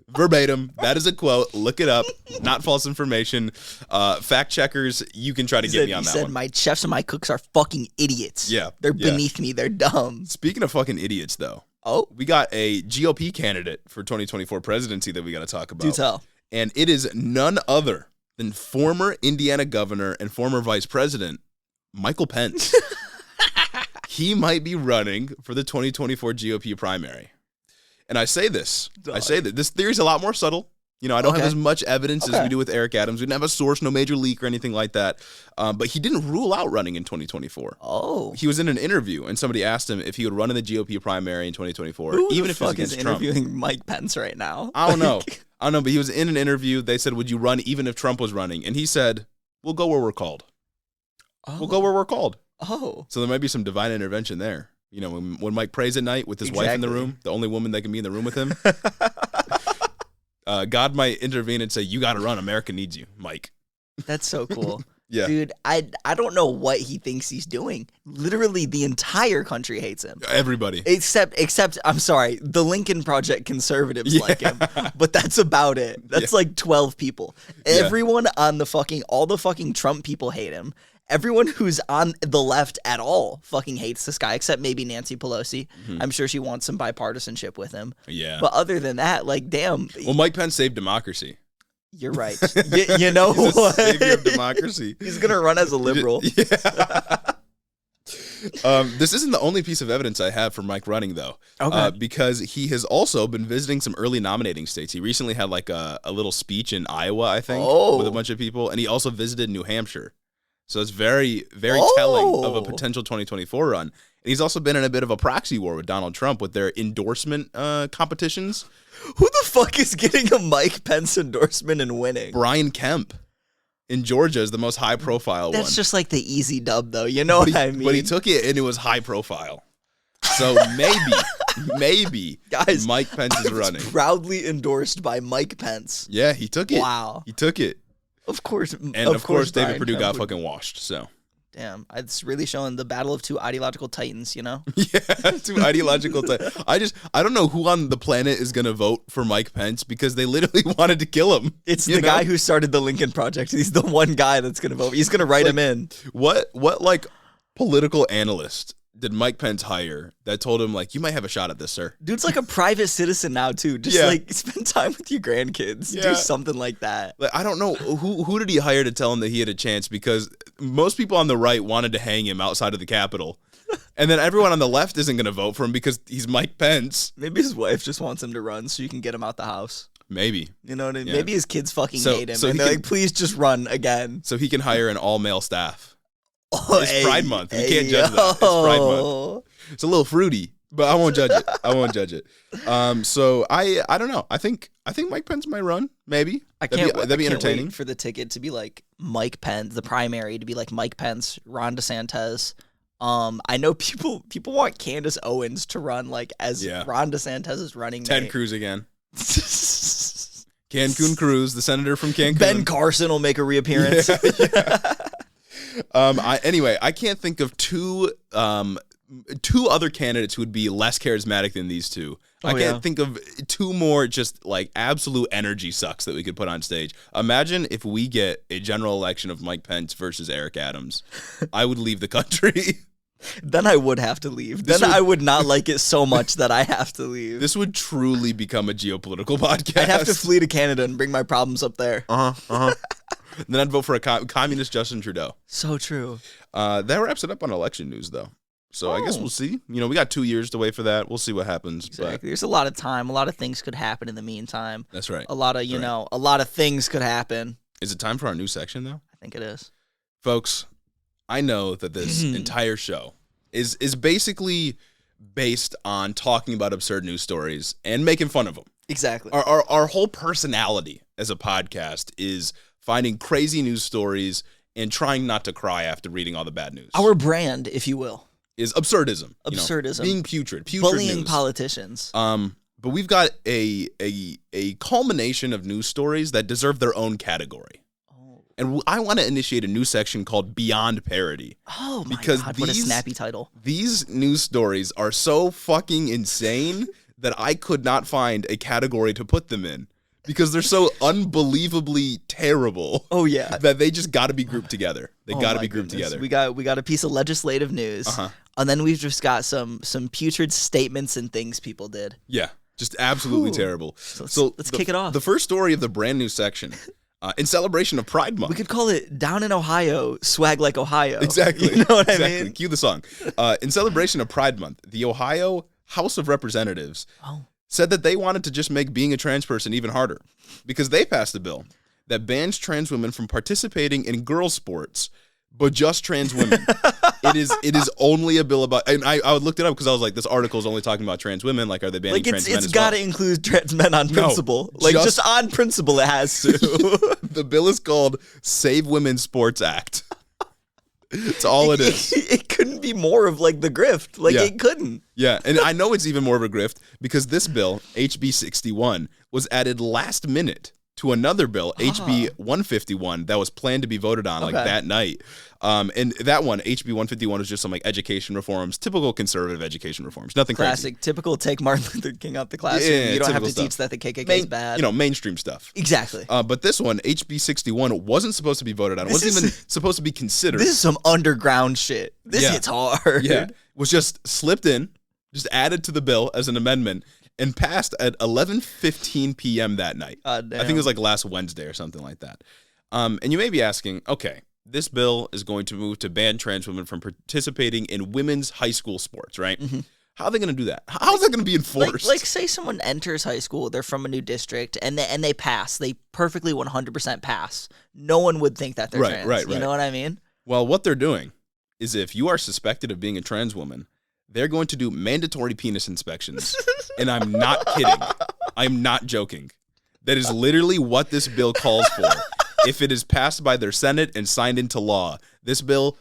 Verbatim. That is a quote. Look it up. Not false information. Fact checkers, you can try to get me on that one. He said, my chefs and my cooks are fucking idiots. Yeah. They're beneath me. They're dumb. Speaking of fucking idiots, though. Oh? We got a GOP candidate for 2024 presidency that we got to talk about. Do tell. And it is none other than former Indiana governor and former vice president, Michael Pence. He might be running for the 2024 GOP primary. And I say this. This theory is a lot more subtle. You know, I don't have as much evidence as we do with Eric Adams. We didn't have a source, no major leak or anything like that. But he didn't rule out running in 2024. Oh. He was in an interview, and somebody asked him if he would run in the GOP primary in 2024, even if it was against Trump. Who the fuck is interviewing Mike Pence right now? I don't know, but he was in an interview. They said, would you run even if Trump was running? And he said, we'll go where we're called. Oh. We'll go where we're called. Oh. So there might be some divine intervention there. You know, when Mike prays at night with his wife in the room, the only woman that can be in the room with him, God might intervene and say, you got to run. America needs you, Mike. That's so cool. Yeah. Dude, I don't know what he thinks he's doing. Literally, the entire country hates him. Everybody. Except, I'm sorry, the Lincoln Project conservatives like him. But that's about it. That's like 12 people. Everyone on all the fucking Trump people hate him. Everyone who's on the left at all fucking hates this guy, except maybe Nancy Pelosi. Mm-hmm. I'm sure she wants some bipartisanship with him. Yeah. But other than that, like, damn. Well, Mike Pence saved democracy. You're right. You know He's what? a savior of democracy. He's going to run as a liberal. Yeah. This isn't the only piece of evidence I have for Mike running, though. Okay. Because he has also been visiting some early nominating states. He recently had like a little speech in Iowa, I think, with a bunch of people. And he also visited New Hampshire. So it's very, very telling of a potential 2024 run. And he's also been in a bit of a proxy war with Donald Trump with their endorsement competitions. Who the fuck is getting a Mike Pence endorsement and winning? Brian Kemp in Georgia is the most high-profile one. That's just like the easy dub, though. You know what I mean? But he took it, and it was high-profile. So maybe, guys, Mike Pence is running. Proudly endorsed by Mike Pence. Yeah, he took it. Wow. He took it. Of course. And of course David Perdue got fucking washed, so. Damn, it's really showing the battle of two ideological titans, you know? Yeah, two ideological titans. I don't know who on the planet is going to vote for Mike Pence because they literally wanted to kill him. It's the guy who started the Lincoln Project. He's the one guy that's going to vote. He's going to write him in. What like political analyst did Mike Pence hire that told him, like, you might have a shot at this, sir? Dude's like a private citizen now, too. Just, like, spend time with your grandkids. Yeah. Do something like that. Like, I don't know. Who did he hire to tell him that he had a chance? Because most people on the right wanted to hang him outside of the Capitol. And then everyone on the left isn't going to vote for him because he's Mike Pence. Maybe his wife just wants him to run so you can get him out the house. Maybe. You know what I mean? Yeah. Maybe his kids fucking hate him. And they're like, please just run again. So he can hire an all-male staff. It's Pride Month. You can't judge that. It's Pride Month. It's a little fruity, but I won't judge it. So I don't know. I think Mike Pence might run. Maybe. That'd be entertaining. Wait for the ticket to be like Mike Pence, the primary to be like Mike Pence, Ron DeSantis. I know people want Candace Owens to run like as Ron DeSantis is running. Ted Cruz again. Cancun Cruz, the senator from Cancun. Ben Carson will make a reappearance. Anyway, I can't think of two other candidates who would be less charismatic than these two. I can't think of two more just like absolute energy sucks that we could put on stage. Imagine if we get a general election of Mike Pence versus Eric Adams. I would leave the country. Then I would have to leave. I would not like it so much that I have to leave. This would truly become a geopolitical podcast. I'd have to flee to Canada and bring my problems up there. Then I'd vote for a communist Justin Trudeau. So true. That wraps it up on election news, though. So I guess we'll see. We got 2 years to wait for that. We'll see what happens. Exactly. But there's a lot of time. A lot of things could happen in the meantime. That's right. A lot of, a lot of things could happen. Is it time for our new section, though? I think it is. Folks, I know that this entire show is basically based on talking about absurd news stories and making fun of them. Exactly. Our whole personality as a podcast is finding crazy news stories and trying not to cry after reading all the bad news. Our brand, if you will, is absurdism. Absurdism. Being putrid bullying news. Politicians. But we've got a culmination of news stories that deserve their own category. And I want to initiate a new section called Beyond Parody. Oh my God, what a snappy title. These news stories are so fucking insane that I could not find a category to put them in because they're so unbelievably terrible. Oh yeah. That they just got to be grouped together. They got to be grouped together. We got a piece of legislative news. And then we've just got some putrid statements and things people did. Yeah, just absolutely terrible. So let's kick it off. The first story of the brand new section. In celebration of Pride Month. We could call it Down in Ohio, Swag Like Ohio. Exactly. You know what I mean? Cue the song. In celebration of Pride Month, the Ohio House of Representatives said that they wanted to just make being a trans person even harder because they passed a bill that bans trans women from participating in girl sports, but just trans women. It is only a bill about, and I looked it up because I was like, this article is only talking about trans women. Like, are they banning trans men? It's got to include trans men on principle. Just on principle, it has to. The bill is called Save Women's Sports Act. It's all it is. It couldn't be more of like the grift. It couldn't. Yeah, and I know it's even more of a grift because this bill, HB 61, was added last minute to another bill, HB 151, that was planned to be voted on that night. And that one, HB 151, was just some education reforms, typical conservative education reforms, nothing classic, crazy. Typical take Martin Luther King out the classroom. Yeah, you don't have to stuff. teach that the KKK is bad. Mainstream stuff. Exactly. But this one, HB 61, wasn't supposed to be voted on. It wasn't even supposed to be considered. This is some underground shit. This hits hard. Yeah, was just slipped in, just added to the bill as an amendment, and passed at 11:15 p.m. that night. I think it was last Wednesday or something like that. And you may be asking, okay, this bill is going to move to ban trans women from participating in women's high school sports, right? Mm-hmm. How are they going to do that? How is that going to be enforced? Say someone enters high school, they're from a new district, and they pass. They perfectly 100% pass. No one would think that they're trans. Right. You know what I mean? Well, what they're doing is if you are suspected of being a trans woman, they're going to do mandatory penis inspections. And I'm not kidding. I'm not joking. That is literally what this bill calls for. If it is passed by their Senate and signed into law, this bill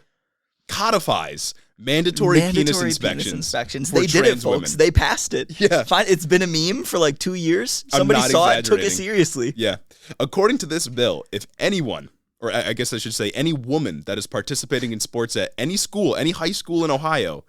codifies mandatory penis inspections. They did it, folks. Women. They passed it. Yeah. Fine. It's been a meme for 2 years. Somebody saw it, took it seriously. Yeah. According to this bill, if anyone, or I guess I should say any woman that is participating in sports at any school, any high school in Ohio,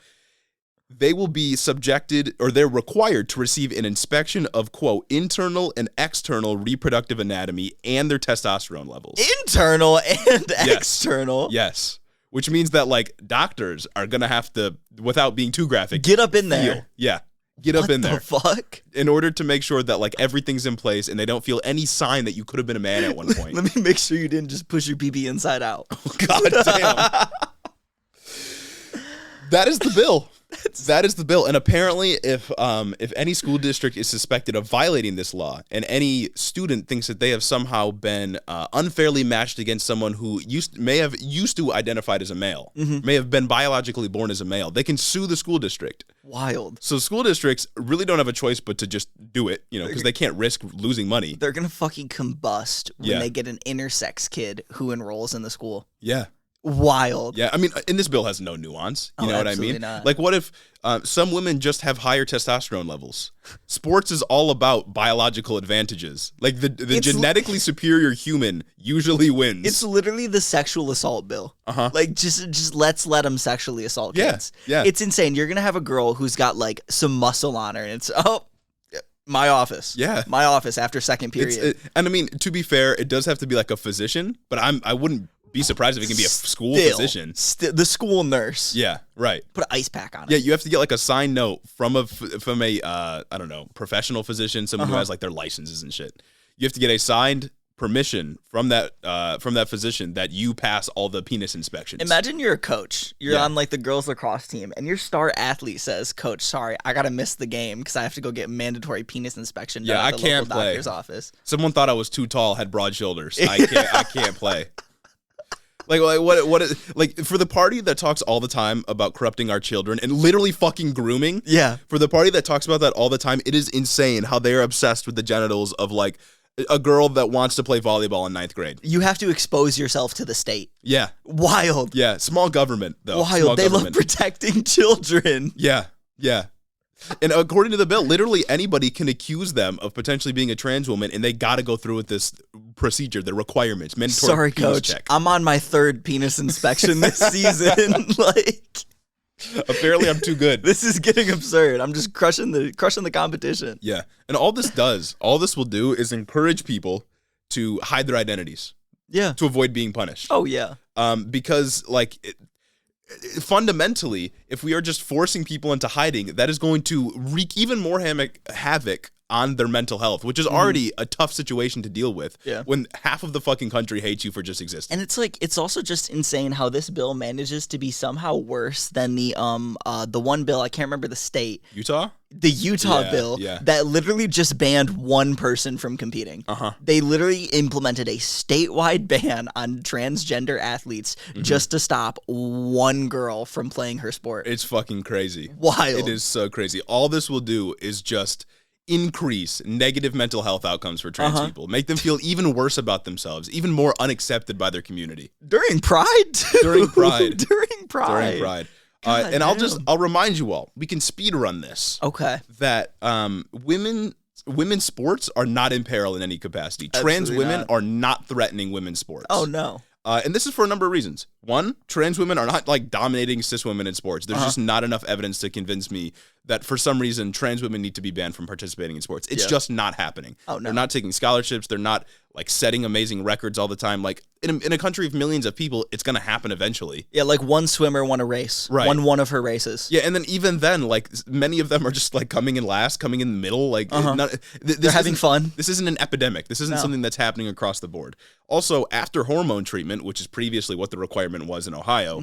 they will be subjected, or they're required to receive an inspection of, quote, internal and external reproductive anatomy and their testosterone levels. Internal and external? Yes. Which means that, doctors are going to have to, without being too graphic, get up in there. Yeah. Get up in there. What the fuck? In order to make sure that, everything's in place and they don't feel any sign that you could have been a man at one point. Let me make sure you didn't just push your BB inside out. Oh, God damn. That is the bill. That is the bill. And apparently, if any school district is suspected of violating this law and any student thinks that they have somehow been unfairly matched against someone who may have identified as a male, may have been biologically born as a male, they can sue the school district. Wild. So school districts really don't have a choice but to just do it, because they can't risk losing money. They're going to fucking combust when they get an intersex kid who enrolls in the school. Yeah. Wild. Yeah, I mean, and this bill has no nuance. You know what I mean? Not. Like, what if some women just have higher testosterone levels? Sports is all about biological advantages. Like, the genetically superior human usually wins. It's literally the sexual assault bill. Like, just let them sexually assault kids. Yeah. It's insane. You're going to have a girl who's got, like, some muscle on her, and it's, my office. Yeah. My office after second period. And I mean, to be fair, it does have to be like a physician, but I wouldn't be surprised if it can be a school physician. The school nurse. Yeah, right. Put an ice pack on it. Yeah, you have to get like a signed note from a I don't know, professional physician, someone who has like their licenses and shit. You have to get a signed permission from that physician that you pass all the penis inspections. Imagine you're a coach. You're on like the girls lacrosse team, and your star athlete says, "Coach, sorry, I gotta miss the game because I have to go get mandatory penis inspection done at the local doctor's office." Someone thought I was too tall, had broad shoulders. I can't play. Like what is, like, for the party that talks all the time about corrupting our children and literally fucking grooming. Yeah. For the party that talks about that all the time, it is insane how they are obsessed with the genitals of like a girl that wants to play volleyball in 9th grade. You have to expose yourself to the state. Yeah. Wild. Yeah. Small government though. Wild. They love protecting children. Yeah. Yeah. And according to the bill, literally anybody can accuse them of potentially being a trans woman, and they got to go through with this procedure, the requirements, mandatory. Sorry, penis Coach. check. I'm on my 3rd penis inspection this season. Like, apparently, I'm too good. This is getting absurd. I'm just crushing the competition. Yeah, and all this will do is encourage people to hide their identities. Yeah, to avoid being punished. Oh yeah. Because like. Fundamentally, if we are just forcing people into hiding, that is going to wreak even more havoc on their mental health, which is already a tough situation to deal with when half of the fucking country hates you for just existing. And it's like, it's also just insane how this bill manages to be somehow worse than the one bill, I can't remember the state. Utah? The Utah bill that literally just banned one person from competing. They literally implemented a statewide ban on transgender athletes just to stop one girl from playing her sport. It's fucking crazy. Wild. It is so crazy. All this will do is just increase negative mental health outcomes for trans people, make them feel even worse about themselves, even more unaccepted by their community. During Pride, too. During Pride. During Pride. And I'll remind you all, we can speed run this. Okay. That women's sports are not in peril in any capacity. Trans women are not threatening women's sports. Oh no. And this is for a number of reasons. One, trans women are not like dominating cis women in sports. There's just not enough evidence to convince me that for some reason trans women need to be banned from participating in sports. It's just not happening. Oh, no. They're not taking scholarships. They're not like setting amazing records all the time. Like in a country of millions of people, it's going to happen eventually. Yeah, like one swimmer won a race. Right. Won one of her races. Yeah, and then even then, like many of them are just like coming in last, coming in the middle. Like they're having fun. This isn't an epidemic. This isn't something that's happening across the board. Also, after hormone treatment, which is previously what the requirement was in Ohio,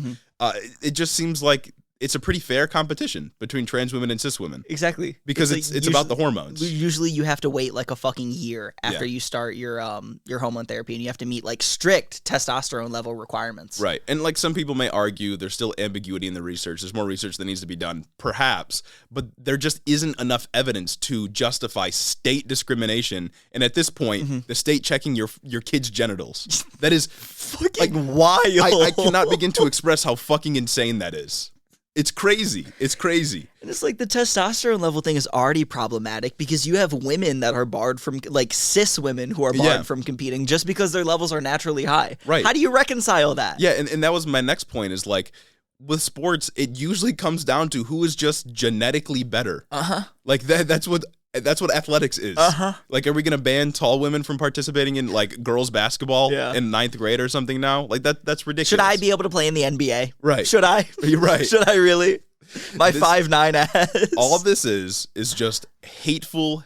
it just seems like it's a pretty fair competition between trans women and cis women. Exactly. Because it's about the hormones. Usually you have to wait like a fucking year after you start your hormone therapy, and you have to meet like strict testosterone level requirements. Right. And like some people may argue there's still ambiguity in the research. There's more research that needs to be done, perhaps, but there just isn't enough evidence to justify state discrimination. And at this point, the state checking your kid's genitals. That is fucking wild. I cannot begin to express how fucking insane that is. It's crazy. It's crazy. And it's like the testosterone level thing is already problematic because you have women that are barred from, like cis women who are barred from competing just because their levels are naturally high. Right. How do you reconcile that? Yeah, and that was my next point is like, with sports, it usually comes down to who is just genetically better. Like that's what athletics is. Like, are we going to ban tall women from participating in like girls basketball in 9th grade or something now? Like that's ridiculous. Should I be able to play in the NBA? Right. Should I? You're right. Should I really? My 5'9" ass. All this is just hateful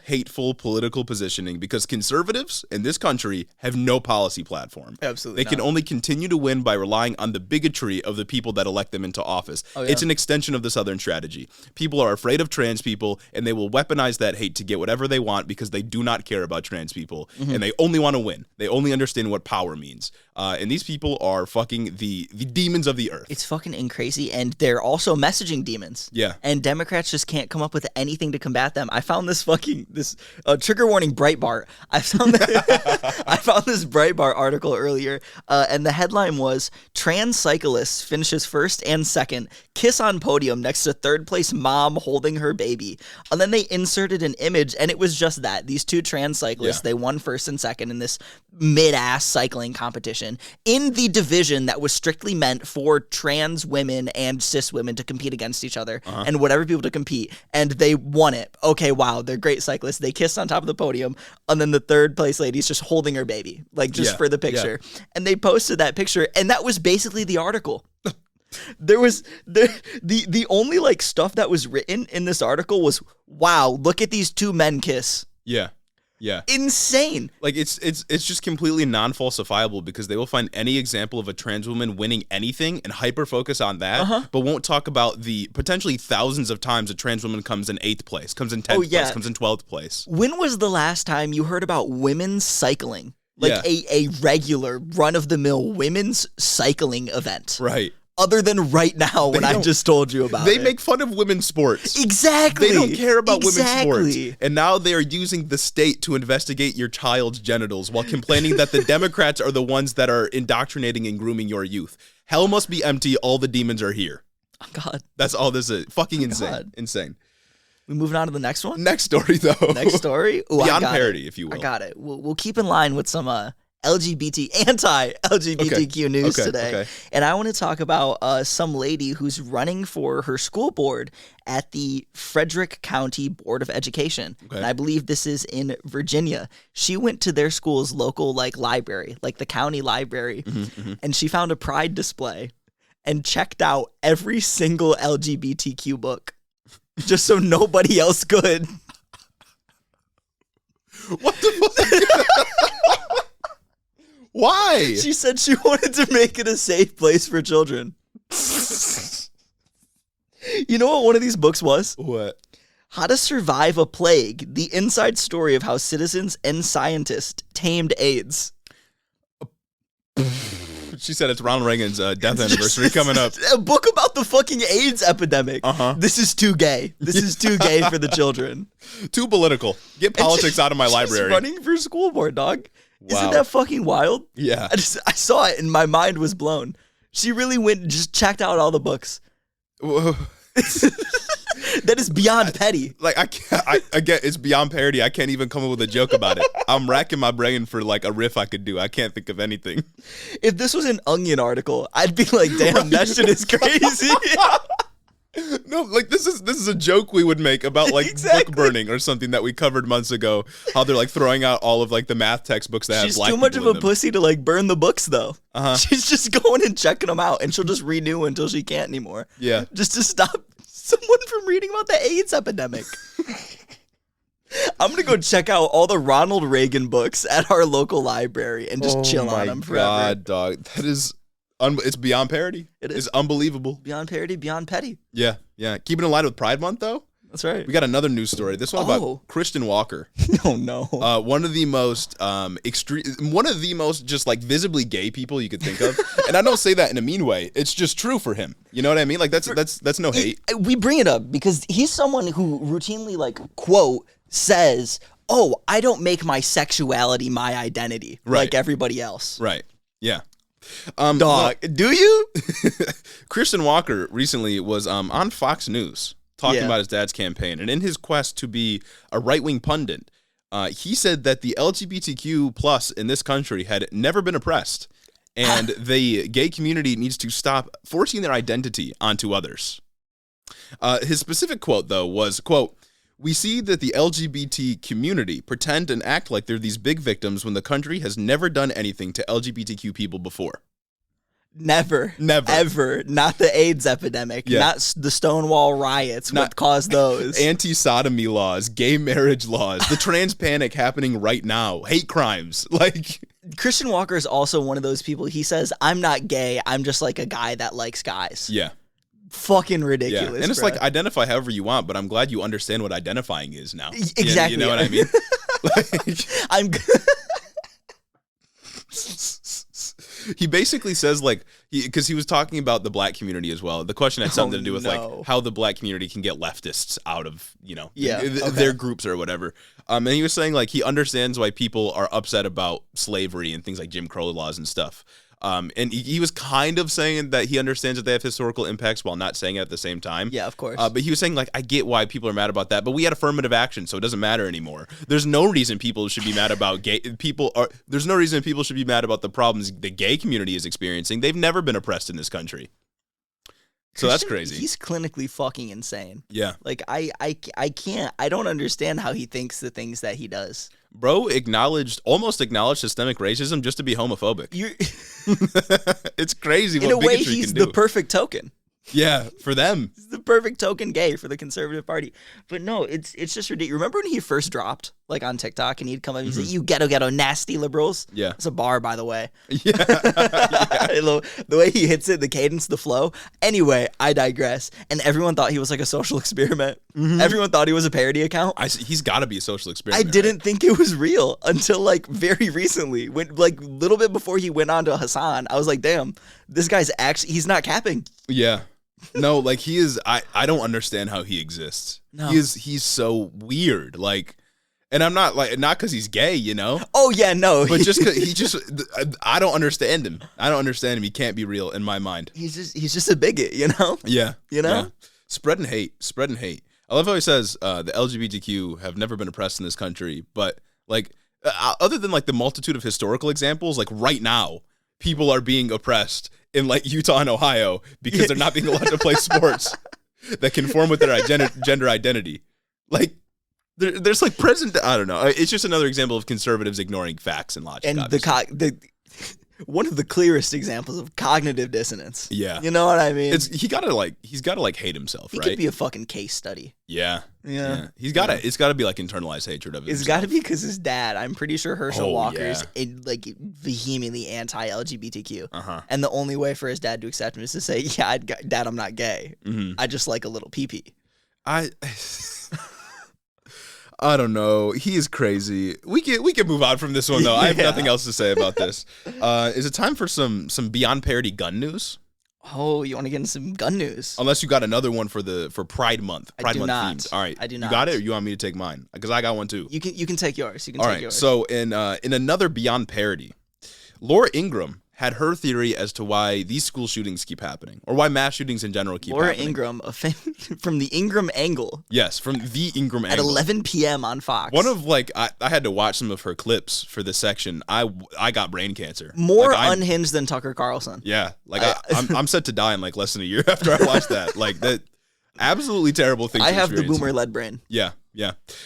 political positioning because conservatives in this country have no policy platform. Absolutely They can only continue to win by relying on the bigotry of the people that elect them into office. It's an extension of the Southern strategy. People are afraid of trans people, and they will weaponize that hate to get whatever they want because they do not care about trans people, and they only want to win. They only understand what power means. And these people are fucking the demons of the earth. It's fucking crazy, and they're also messaging demons. Yeah. And Democrats just can't come up with anything to combat them. I found this trigger warning Breitbart. I found this Breitbart article earlier, and the headline was trans cyclist finishes first and second, kiss on podium next to third place mom holding her baby. And then they inserted an image, and it was just that. These two trans cyclists, they won first and second in this mid-ass cycling competition in the division that was strictly meant for trans women and cis women to compete against each other and whatever people to compete, and they won it. Okay, wow, they're great cyclists. They kissed on top of the podium, and then the third place lady's just holding her baby, like just for the picture. And they posted that picture, and that was basically the article. There was the only like stuff that was written in this article was, wow, look at these two men kiss. Yeah. Insane. Like it's just completely non-falsifiable because they will find any example of a trans woman winning anything and hyper focus on that, but won't talk about the potentially thousands of times a trans woman comes in 8th place, comes in 10th place, comes in 12th place. When was the last time you heard about women's cycling? Like a regular run-of-the-mill women's cycling event. Right. Other than right now when I just told you about it. They make fun of women's sports. Exactly. They don't care about women's sports. And now they are using the state to investigate your child's genitals while complaining that the Democrats are the ones that are indoctrinating and grooming your youth. Hell must be empty. All the demons are here. Oh, God. That's all this is. Fucking insane. God. Insane. We moving on to the next one? Next story, though. Next story? Ooh, Beyond parody, if you will. I got it. We'll keep in line with some anti-LGBTQ news today. And I want to talk about some lady who's running for her school board at the Frederick County Board of Education. And I believe this is in Virginia. She went to their school's local library, like the county library, and she found a pride display and checked out every single LGBTQ book just so nobody else could. What the fuck? Why? She said she wanted to make it a safe place for children. You know what one of these books was? What? How to Survive a Plague, the inside story of how citizens and scientists tamed AIDS. She said it's Ronald Reagan's death anniversary coming up. A book about the fucking AIDS epidemic. This is too gay. This is too gay for the children. Too political. Get politics out of my library. She's running for school board, dog. Wow. Isn't that fucking wild? Yeah. I saw it and my mind was blown. She really went and just checked out all the books. That is beyond petty. Like I get it's beyond parody. I can't even come up with a joke about it. I'm racking my brain for like a riff I could do. I can't think of anything. If this was an Onion article, I'd be like, damn, that shit is crazy. No, like this is a joke we would make about like book burning or something that we covered months ago. How they're like throwing out all of like the math textbooks that have black people in them. She's too much of a pussy to like burn the books though. She's just going and checking them out, and she'll just renew until she can't anymore. Yeah, just to stop someone from reading about the AIDS epidemic. I'm gonna go check out all the Ronald Reagan books at our local library and just chill on them forever. God, dog, that is. It's beyond parody. It is. It's unbelievable. Beyond parody, beyond petty. Yeah. Keeping in line with Pride Month, though. That's right. We got another news story. This one about Christian Walker. Oh no. One of the most just like visibly gay people you could think of. And I don't say that in a mean way. It's just true for him. You know what I mean? Like that's no hate. We bring it up because he's someone who routinely like quote says, "Oh, I don't make my sexuality my identity like everybody else." Right. Yeah. Dog, do you? Christian Walker recently was on Fox News talking about his dad's campaign, and in his quest to be a right-wing pundit, he said that the LGBTQ plus in this country had never been oppressed, and the gay community needs to stop forcing their identity onto others. His specific quote, though, was, quote, "We see that the LGBT community pretend and act like they're these big victims when the country has never done anything to LGBTQ people before." Never. Ever. Not the AIDS epidemic. Yeah. Not the Stonewall riots. What caused those? Anti-sodomy laws, gay marriage laws, the trans panic happening right now, hate crimes. Like Christian Walker is also one of those people. He says, "I'm not gay. I'm just like a guy that likes guys." Yeah. Fucking ridiculous. Yeah. And it's bro. like, identify however you want, but I'm glad you understand what identifying is now. Exactly. You know what I mean? He basically says like because he was talking about the black community as well. The question had something to do with like how the black community can get leftists out of their groups or whatever. And he was saying like he understands why people are upset about slavery and things like Jim Crow laws and stuff. And he was kind of saying that he understands that they have historical impacts while not saying it at the same time. Yeah, of course. But he was saying, like, I get why people are mad about that, but we had affirmative action, so it doesn't matter anymore. There's no reason people should be mad about there's no reason people should be mad about the problems the gay community is experiencing. They've never been oppressed in this country. So that's crazy. He's clinically fucking insane. Yeah. Like, I don't understand how he thinks the things that he does. Bro almost acknowledged systemic racism just to be homophobic. It's crazy what bigotry can do. In a way, he's the perfect token. Yeah, for them. He's the perfect token gay for the conservative party. But no, it's just ridiculous. Remember when he first dropped, like, on TikTok, and he'd come up and he'd say, you ghetto nasty liberals? Yeah. It's a bar, by the way. Yeah. The way he hits it, the cadence, the flow. Anyway, I digress. And everyone thought he was like a social experiment. Mm-hmm. Everyone thought he was a parody account. He's got to be a social experiment. I didn't think it was real until, like, very recently. When, like, a little bit before he went on to Hassan, I was like, damn, this guy's he's not capping. Yeah. No, like he is. I don't understand how he exists. No. He's so weird. Like, and I'm not because he's gay, you know. Oh yeah, no. But just because I don't understand him. I don't understand him. He can't be real in my mind. He's just a bigot, you know. Yeah, you know. Yeah. Spreading hate. I love how he says the LGBTQ have never been oppressed in this country, but like other than like the multitude of historical examples, like right now, people are being oppressed in like Utah and Ohio because they're not being allowed to play sports that conform with their gender identity. Like there's like I don't know. It's just another example of conservatives ignoring facts and logic. And one of the clearest examples of cognitive dissonance. Yeah. You know what I mean? He's got to hate himself, he right? He could be a fucking case study. Yeah. It's got to be like internalized hatred of it. It's got to be because his dad, I'm pretty sure Herschel Walker's like vehemently anti-LGBTQ. Uh-huh. And the only way for his dad to accept him is to say, yeah, Dad, I'm not gay. Mm-hmm. I just like a little pee-pee. I don't know. He is crazy. We can move on from this one though. I have nothing else to say about this. Is it time for some beyond parody gun news? Oh, you want to get into some gun news? Unless you got another one for Pride Month. Pride Month themed. All right. I do not. You got it, or you want me to take mine? Because I got one too. You can take yours. All right. So in another beyond parody, Laura Ingraham had her theory as to why these school shootings keep happening, or why mass shootings in general keep happening. Laura Ingraham, from the Ingraham angle. Yes, from the Ingraham angle. At 11 p.m. on Fox. One of, like, I had to watch some of her clips for this section. I got brain cancer. More unhinged than Tucker Carlson. Yeah. Like, I'm set to die in, like, less than a year after I watched that. Like, that absolutely terrible thing to have the boomer-led brain. Yeah.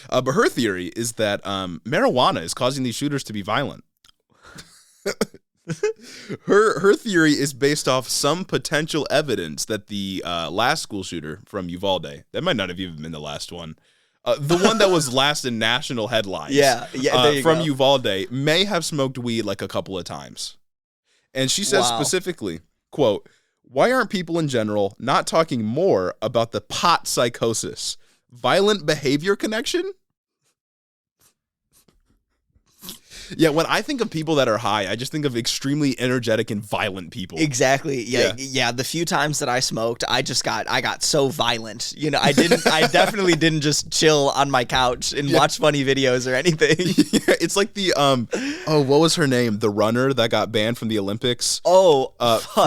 But her theory is that marijuana is causing these shooters to be violent. Her theory is based off some potential evidence that the last school shooter from Uvalde, that might not have even been the last one, the one that was last in national headlines, from Uvalde, may have smoked weed like a couple of times. And she says specifically, quote, "Why aren't people in general not talking more about the pot psychosis, violent behavior connection?" Yeah, when I think of people that are high, I just think of extremely energetic and violent people. Exactly. Yeah. The few times that I smoked, I got so violent. You know, I definitely didn't just chill on my couch and watch funny videos or anything. Yeah, it's like the what was her name? The runner that got banned from the Olympics. For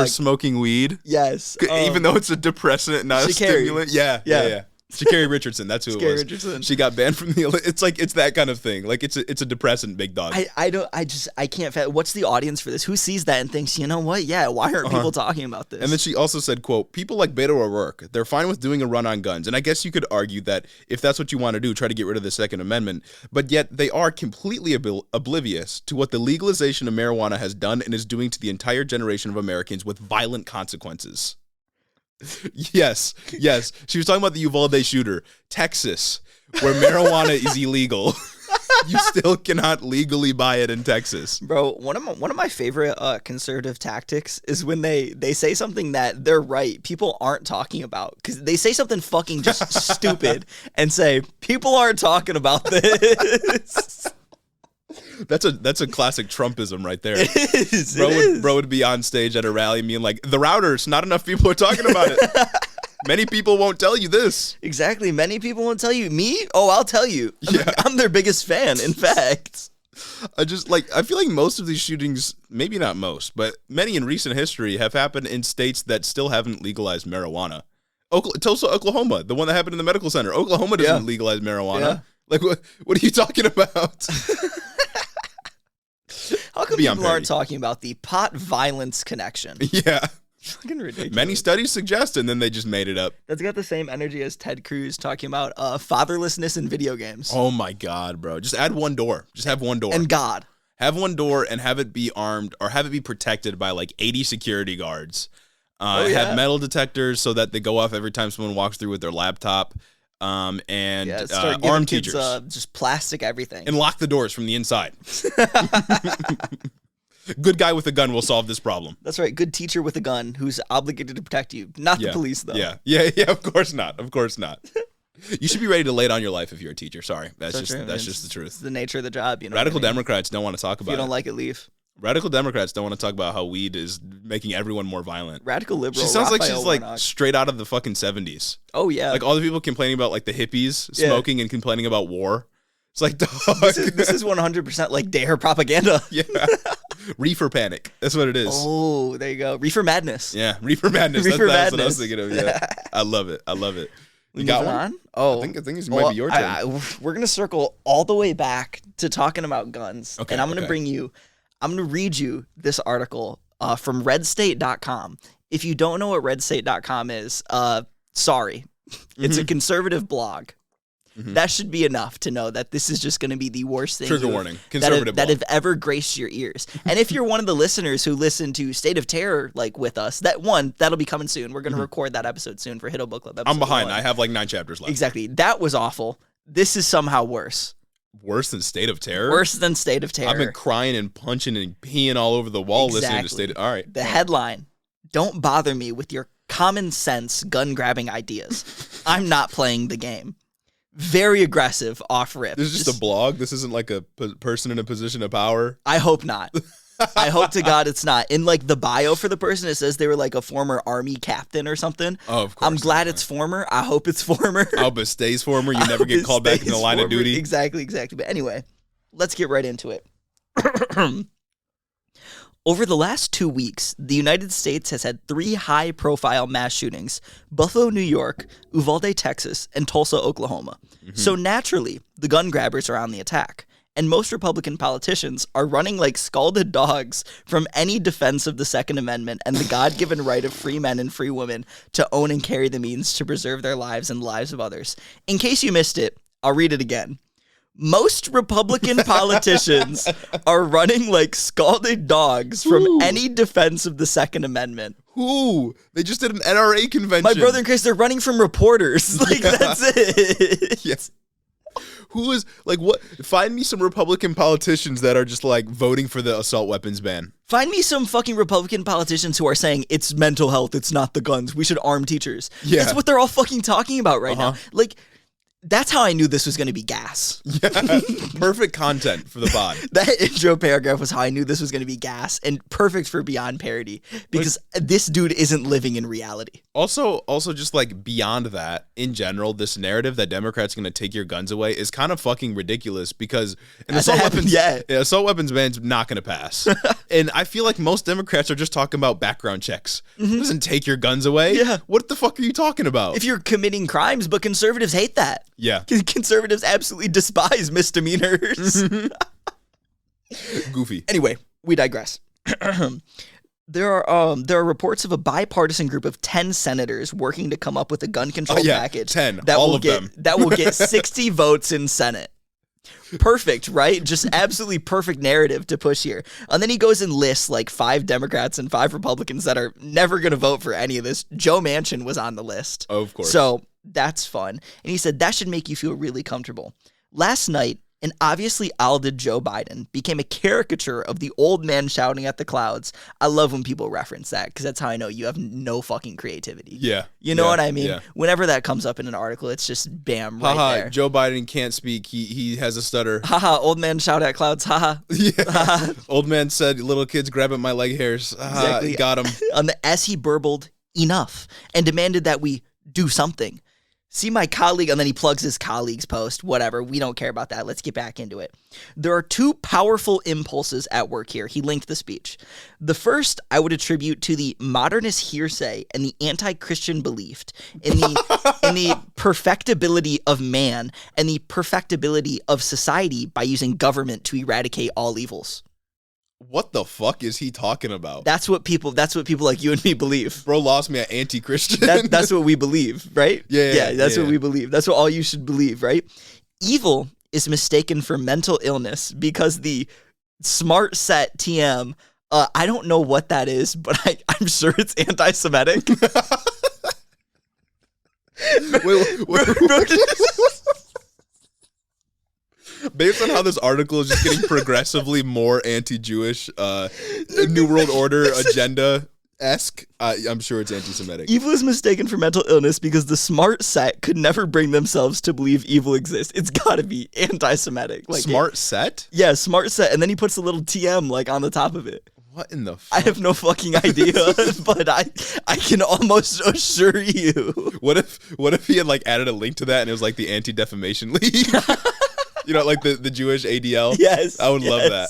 smoking weed. Yes. Even though it's a depressant, not a stimulant. Yeah. Sha'Carri Richardson, that's who it was. Richardson. She got banned from the. It's that kind of thing. Like it's a depressant, big dog. I can't. What's the audience for this? Who sees that and thinks, you know what? Yeah, why aren't people talking about this? And then she also said, quote, "People like Beto O'Rourke, they're fine with doing a run on guns, and I guess you could argue that if that's what you want to do, try to get rid of the Second Amendment, but yet they are completely oblivious to what the legalization of marijuana has done and is doing to the entire generation of Americans with violent consequences." Yes. She was talking about the Uvalde shooter, Texas, where marijuana is illegal. You still cannot legally buy it in Texas. Bro, one of my favorite conservative tactics is when they say something that they're right, people aren't talking about. Because they say something fucking just stupid and say, people aren't talking about this. That's a classic Trumpism right there. It is. Bro would be on stage at a rally being like, the routers, not enough people are talking about it. Many people won't tell you this. Exactly. Many people won't tell you. Me? Oh, I'll tell you. Yeah. I'm their biggest fan, in fact. I feel like most of these shootings, maybe not most, but many in recent history have happened in states that still haven't legalized marijuana. Tulsa, Oklahoma, the one that happened in the medical center. Oklahoma doesn't legalize marijuana. Yeah. Like, what are you talking about? How come people aren't talking about the pot violence connection? Yeah. Fucking ridiculous. Many studies suggest, and then they just made it up. That's got the same energy as Ted Cruz talking about fatherlessness in video games. Oh my God, bro. Just add one door. Just have one door. And God. Have one door and have it be armed or have it be protected by like 80 security guards. Have metal detectors so that they go off every time someone walks through with their laptop. Armed teachers. Just plastic everything. And lock the doors from the inside. Good guy with a gun will solve this problem. That's right. Good teacher with a gun who's obligated to protect you. Not the police, though. Yeah, of course not. Of course not. You should be ready to lay it on your life if you're a teacher. Sorry. That's just the truth. It's the nature of the job. You know. Radical Democrats don't want to talk about it. If you don't like it, leave. Radical Democrats don't want to talk about how weed is making everyone more violent. Radical liberal. She sounds like she's like straight out of the fucking 70s. Oh, yeah. Like all the people complaining about like the hippies smoking and complaining about war. It's like, dog. This is 100% like dare propaganda. Yeah. Reefer panic. That's what it is. Oh, there you go. Reefer madness. Yeah, reefer madness. That's what I was thinking of. Yeah. I love it. You got one? On? Oh. I think it's might be your turn. We're going to circle all the way back to talking about guns. Okay, and I'm going to read you this article from redstate.com. If you don't know what redstate.com is, sorry. It's a conservative blog. Mm-hmm. That should be enough to know that this is just going to be the worst thing Trigger warning. Conservative that have ever graced your ears. And if you're one of the listeners who listen to State of Terror like with us, that'll be coming soon. We're going to record that episode soon for Hiddo Book Club. I'm behind. I have like 9 chapters left. Exactly. That was awful. This is somehow worse. Worse than State of Terror? Worse than State of Terror. I've been crying and punching and peeing all over the wall listening to State of... All right. The headline, don't bother me with your common sense gun-grabbing ideas. I'm not playing the game. Very aggressive off rip. This is just a blog? This isn't like a person in a position of power? I hope not. I hope to God it's not. In like the bio for the person, it says they were like a former army captain or something. Oh, of course. I'm glad it's former. I hope it's former. I hope it stays former. You never get called back in the line of duty. Exactly. But anyway, let's get right into it. Over the last 2 weeks, the United States has had 3 high-profile mass shootings: Buffalo, New York, Uvalde, Texas, and Tulsa, Oklahoma. Mm-hmm. So naturally, the gun grabbers are on the attack. And most Republican politicians are running like scalded dogs from any defense of the Second Amendment and the God-given right of free men and free women to own and carry the means to preserve their lives and the lives of others. In case you missed it, I'll read it again. Most Republican politicians are running like scalded dogs from any defense of the Second Amendment. Who? They just did an NRA convention. My brother and Chris, they're running from reporters. Like, that's it. Yes. Who is, like, what? Find me some Republican politicians that are just, like, voting for the assault weapons ban. Find me some fucking Republican politicians who are saying it's mental health, it's not the guns, we should arm teachers. Yeah. That's what they're all fucking talking about right now. Like, that's how I knew this was going to be gas. Yeah, perfect content for the pod. That intro paragraph was how I knew this was going to be gas, and perfect for Beyond Parody, because this dude isn't living in reality. Also, just like beyond that, in general, this narrative that Democrats are going to take your guns away is kind of fucking ridiculous, because an assault weapons ban's not going to pass. And I feel like most Democrats are just talking about background checks. It doesn't take your guns away. Yeah. What the fuck are you talking about? If you're committing crimes, but conservatives hate that. Yeah. Conservatives absolutely despise misdemeanors. Goofy. Anyway, we digress. There are reports of a bipartisan group of 10 senators working to come up with a gun control package 10, that all will of get them. that will get 60 votes in Senate. Perfect, right? Just absolutely perfect narrative to push here. And then he goes and lists like 5 Democrats and 5 Republicans that are never going to vote for any of this. Joe Manchin was on the list. Of course. So that's fun. And he said that should make you feel really comfortable. Last night, and obviously alded Joe Biden became a caricature of the old man shouting at the clouds. I love when people reference that because that's how I know you have no fucking creativity. Yeah. You know what I mean? Yeah. Whenever that comes up in an article, it's just bam, right Haha, there. Joe Biden can't speak. He has a stutter. Haha, old man shout at clouds. Haha. Yeah. Old man said, little kids grabbing my leg hairs. Exactly. Got him. As he burbled, enough, and demanded that we do something. See my colleague, and then he plugs his colleague's post. Whatever, we don't care about that. Let's get back into it. There are two powerful impulses at work here. He linked the speech. The first I would attribute to the modernist hearsay and the anti-Christian belief in the perfectibility of man and the perfectibility of society by using government to eradicate all evils. What the fuck is he talking about? That's what people like you and me believe. Bro lost me at anti-Christian. That's what we believe, right? Yeah, that's what we believe. That's what all you should believe, right? Evil is mistaken for mental illness because the smart set TM, I don't know what that is, but I'm sure it's anti-Semitic. Wait. Based on how this article is just getting progressively more anti-Jewish, New World Order agenda-esque, I'm sure it's anti-Semitic. Evil is mistaken for mental illness because the smart set could never bring themselves to believe evil exists. It's got to be anti-Semitic. Like smart set? Yeah, smart set. And then he puts a little TM like on the top of it. What in the fuck? I have no fucking idea, but I can almost assure you. What if he had like added a link to that and it was like the Anti-Defamation League? You know, like the Jewish ADL? Yes. I would love that.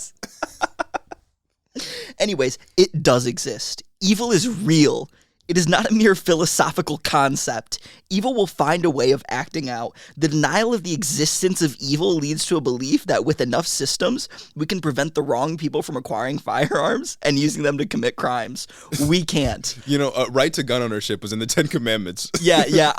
Anyways, it does exist. Evil is real. It is not a mere philosophical concept. Evil will find a way of acting out. The denial of the existence of evil leads to a belief that with enough systems, we can prevent the wrong people from acquiring firearms and using them to commit crimes. We can't. You know, right to gun ownership was in the 10 Commandments. Yeah.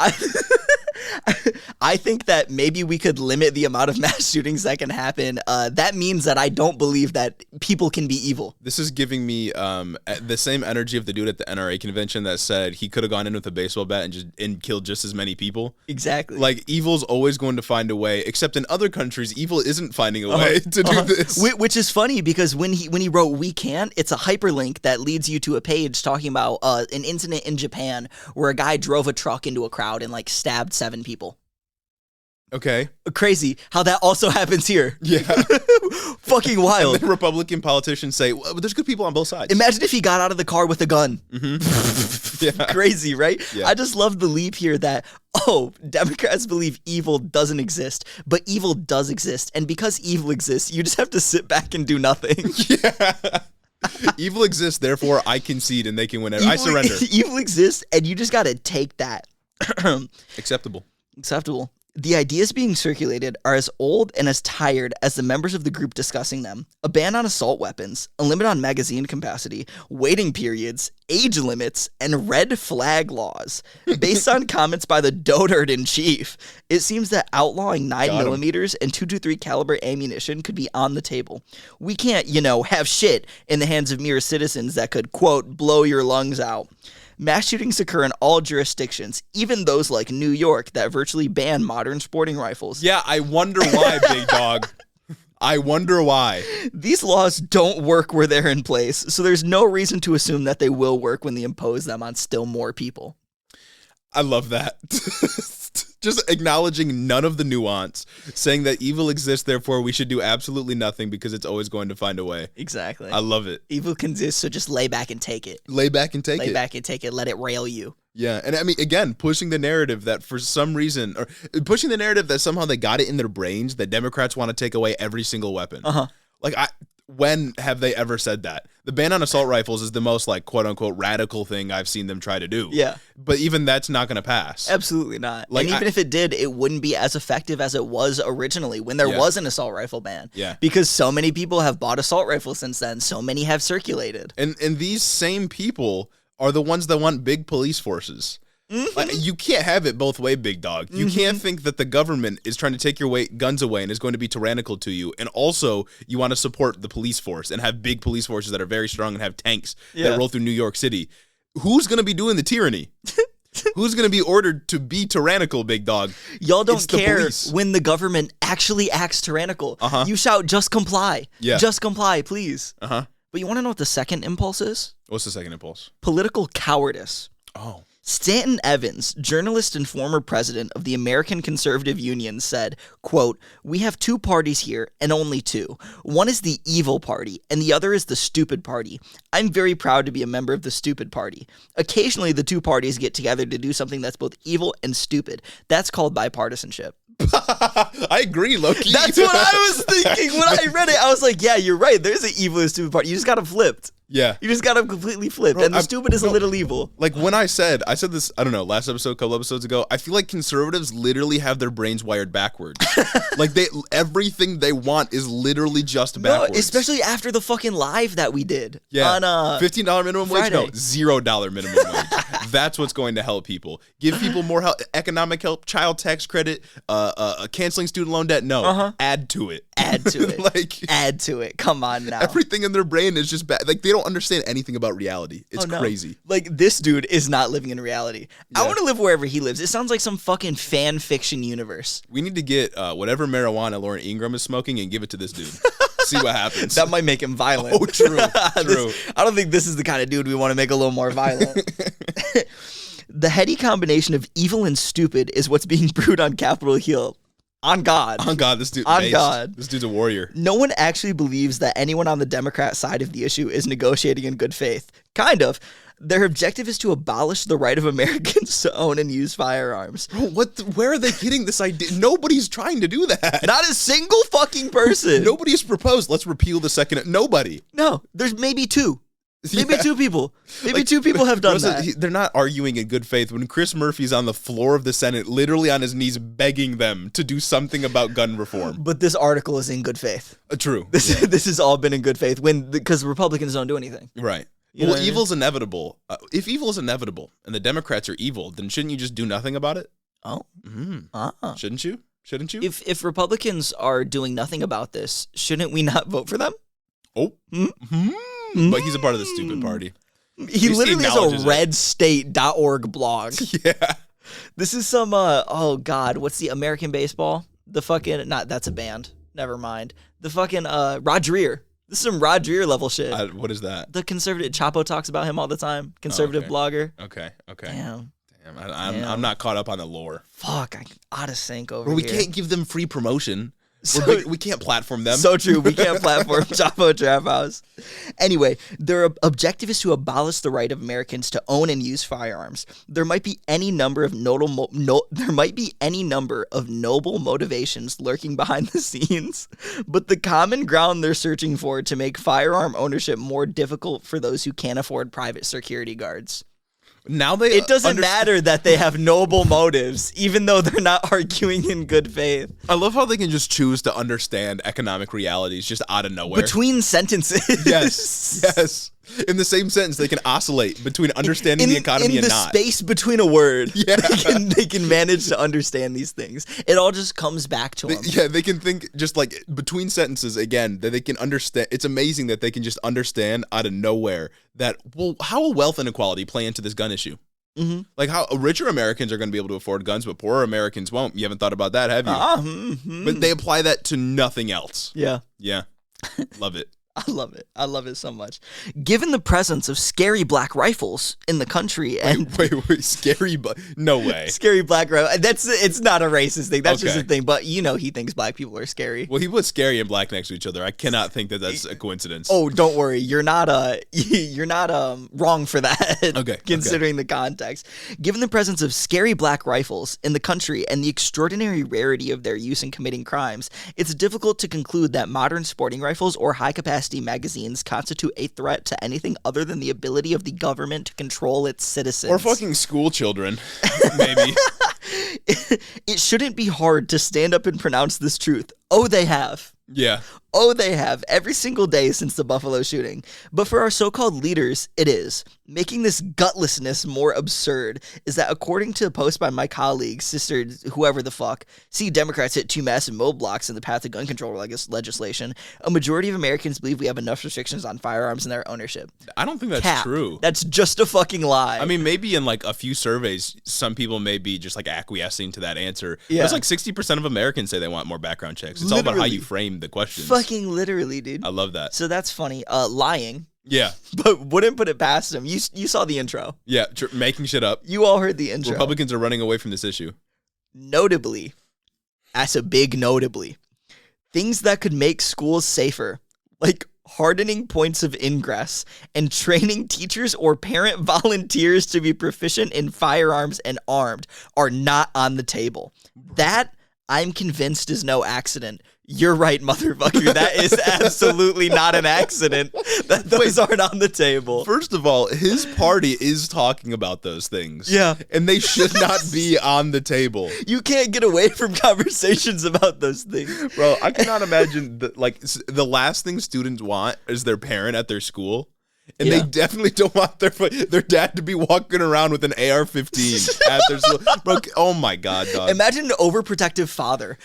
I think that maybe we could limit the amount of mass shootings that can happen. That means that I don't believe that people can be evil. This is giving me the same energy of the dude at the NRA convention that said he could have gone in with a baseball bat and killed just as many people. Exactly. Like, evil's always going to find a way, except in other countries, evil isn't finding a way to do this. Which is funny because when he wrote "We Can't," it's a hyperlink that leads you to a page talking about an incident in Japan where a guy drove a truck into a crowd and like stabbed 7 people. Okay. Crazy how that also happens here. Yeah. Fucking wild. And then Republican politicians say, well, there's good people on both sides. Imagine if he got out of the car with a gun. Mm-hmm. Yeah. Crazy, right? Yeah. I just love the leap here that, Democrats believe evil doesn't exist, but evil does exist. And because evil exists, you just have to sit back and do nothing. Yeah. Evil exists, therefore I concede and they can win it. I surrender. Evil exists, and you just got to take that. Acceptable. The ideas being circulated are as old and as tired as the members of the group discussing them. A ban on assault weapons, a limit on magazine capacity, waiting periods, age limits, and red flag laws. Based on comments by the dotard in chief, it seems that outlawing 9mm and .223 caliber ammunition could be on the table. We can't, have shit in the hands of mere citizens that could, quote, blow your lungs out. Mass shootings occur in all jurisdictions, even those like New York that virtually ban modern sporting rifles. Yeah, I wonder why, big dog. I wonder why. These laws don't work where they're in place, so there's no reason to assume that they will work when they impose them on still more people. I love that. Just acknowledging none of the nuance, saying that evil exists, therefore we should do absolutely nothing because it's always going to find a way. Exactly. I love it. Evil can exist, so just lay back and take it. Lay back and take it. Let it rail you. Yeah, and I mean, again, pushing the narrative that for some reason, or pushing the narrative that somehow they got it in their brains that Democrats want to take away every single weapon. Like, when have they ever said that? The ban on assault rifles is the most, like, quote-unquote radical thing I've seen them try to do. Yeah. But even that's not going to pass. Absolutely not. Like, and even if it did, it wouldn't be as effective as it was originally when there was an assault rifle ban. Yeah. Because so many people have bought assault rifles since then. So many have circulated. And these same people are the ones that want big police forces. Mm-hmm. Like, you can't have it both way, big dog. You can't think that the government is trying to take your guns away and is going to be tyrannical to you, and also you want to support the police force and have big police forces that are very strong and have tanks that roll through New York City. Who's going to be doing the tyranny? Who's going to be ordered to be tyrannical, big dog? Y'all don't It's the care police. when the government actually acts tyrannical. You shout, just comply. Yeah. Just comply, please. Uh-huh. But you want to know what the second impulse is? What's the second impulse? Political cowardice. Oh. Stanton Evans, journalist and former president of the American Conservative Union, said, quote, "We have two parties here, and only two. One is the evil party, and the other is the stupid party. I'm very proud to be a member of the stupid party. Occasionally, the two parties get together to do something that's both evil and stupid. That's called bipartisanship." I agree, Loki. That's what I was thinking when I read it. I was like, yeah, you're right. There's an evil and stupid party. You just got them flipped. Yeah. You just got them completely flipped. Bro, and the stupid is a little evil. Like when I said this, I don't know, last episode, a couple episodes ago, I feel like conservatives literally have their brains wired backwards. Like everything they want is literally just backwards. No, especially after the fucking live that we did. Yeah. On $15 minimum Friday. wage? No, $0 minimum wage. That's what's going to help people. Give people more help, economic help, child tax credit, canceling student loan debt. No, add to it. Add to it. Like add to it. Come on now. Everything in their brain is just bad. Like they don't understand anything about reality. It's crazy. Like this dude is not living in reality. Yeah. I want to live wherever he lives. It sounds like some fucking fan fiction universe. We need to get whatever marijuana Lauren Ingram is smoking and give it to this dude. See what happens. That might make him violent. Oh, true. True. I don't think this is the kind of dude we want to make a little more violent. The heady combination of evil and stupid is what's being brewed on Capitol Hill. On God. On God, this dude. On God. This dude's a warrior. No one actually believes that anyone on the Democrat side of the issue is negotiating in good faith. Kind of. Their objective is to abolish the right of Americans to own and use firearms. Bro, where are they getting this idea? Nobody's trying to do that. Not a single fucking person. Nobody's proposed, let's repeal the Second. Nobody. No, there's maybe two. Maybe two people. Maybe two people have done that. They're not arguing in good faith when Chris Murphy's on the floor of the Senate, literally on his knees, begging them to do something about gun reform. But this article is in good faith. True. This has all been in good faith because Republicans don't do anything. Right. You know well, what I mean? evil's inevitable. If evil is inevitable and the Democrats are evil, then shouldn't you just do nothing about it? Oh. Shouldn't you? Shouldn't you? If Republicans are doing nothing about this, shouldn't we not vote for them? Oh. But he's a part of the stupid party. He literally has a redstate.org blog. Yeah. This is some, oh God, what's the American baseball? The fucking, that's a band. Never mind. The fucking Rod Dreher. This is some Rod Dreher level shit. What is that? The conservative, Chapo talks about him all the time. Conservative blogger. Okay. Damn. I'm not caught up on the lore. Fuck, I'm out of sync over Bro, we here. can't give them free promotion. We can't platform them. So true. We can't platform Chapo Trap House. Anyway, their objective is to abolish the right of Americans to own and use firearms. There might be any number of noble motivations lurking behind the scenes, but the common ground they're searching for to make firearm ownership more difficult for those who can't afford private security guards. Now it doesn't matter that they have noble motives, even though they're not arguing in good faith. I love how they can just choose to understand economic realities just out of nowhere. Between sentences. Yes. In the same sentence, they can oscillate between understanding the economy and not. In the space between a word. Yeah. They can manage to understand these things. It all just comes back to them. Yeah, they can think just like between sentences again, that they can understand. It's amazing that they can just understand out of nowhere that, well, how will wealth inequality play into this gun issue? Mm-hmm. Like how richer Americans are going to be able to afford guns, but poorer Americans won't. You haven't thought about that, have you? But they apply that to nothing else. Yeah. Yeah. Love it. I love it. I love it so much. Given the presence of scary black rifles in the country and wait, scary, but no way. Scary black rifle. It's not a racist thing. That's just a thing. But he thinks black people are scary. Well, he put scary and black next to each other. I cannot think that that's a coincidence. Oh, don't worry. You're not wrong for that. Okay. Considering the context. Given the presence of scary black rifles in the country and the extraordinary rarity of their use in committing crimes, it's difficult to conclude that modern sporting rifles or high-capacity magazines constitute a threat to anything other than the ability of the government to control its citizens. Or fucking school children, maybe. It shouldn't be hard to stand up and pronounce this truth. Oh, they have. Yeah. Oh, they have, every single day since the Buffalo shooting. But for our so-called leaders, it is. Making this gutlessness more absurd is that according to a post by my colleague, sister, whoever the fuck, see Democrats hit 2 massive roadblocks in the path of gun control legislation, a majority of Americans believe we have enough restrictions on firearms and their ownership. I don't think that's true. That's just a fucking lie. I mean, maybe in like a few surveys, some people may be just like acquiescing to that answer. Yeah. There's like 60% of Americans say they want more background checks. It's all about how you frame the questions. Fucking literally, dude. I love that. So that's funny. Lying. Yeah. But wouldn't put it past him. You saw the intro. Yeah, making shit up. You all heard the intro. Republicans are running away from this issue. Notably, that's a big notably, things that could make schools safer, like hardening points of ingress and training teachers or parent volunteers to be proficient in firearms and armed, are not on the table. That, I'm convinced, is no accident. You're right, motherfucker. That is absolutely not an accident that those aren't on the table. First of all, his party is talking about those things. Yeah. And they should not be on the table. You can't get away from conversations about those things. Bro, I cannot imagine the last thing students want is their parent at their school. And they definitely don't want their dad to be walking around with an AR-15 at their school. Bro, oh my God, dog. Imagine an overprotective father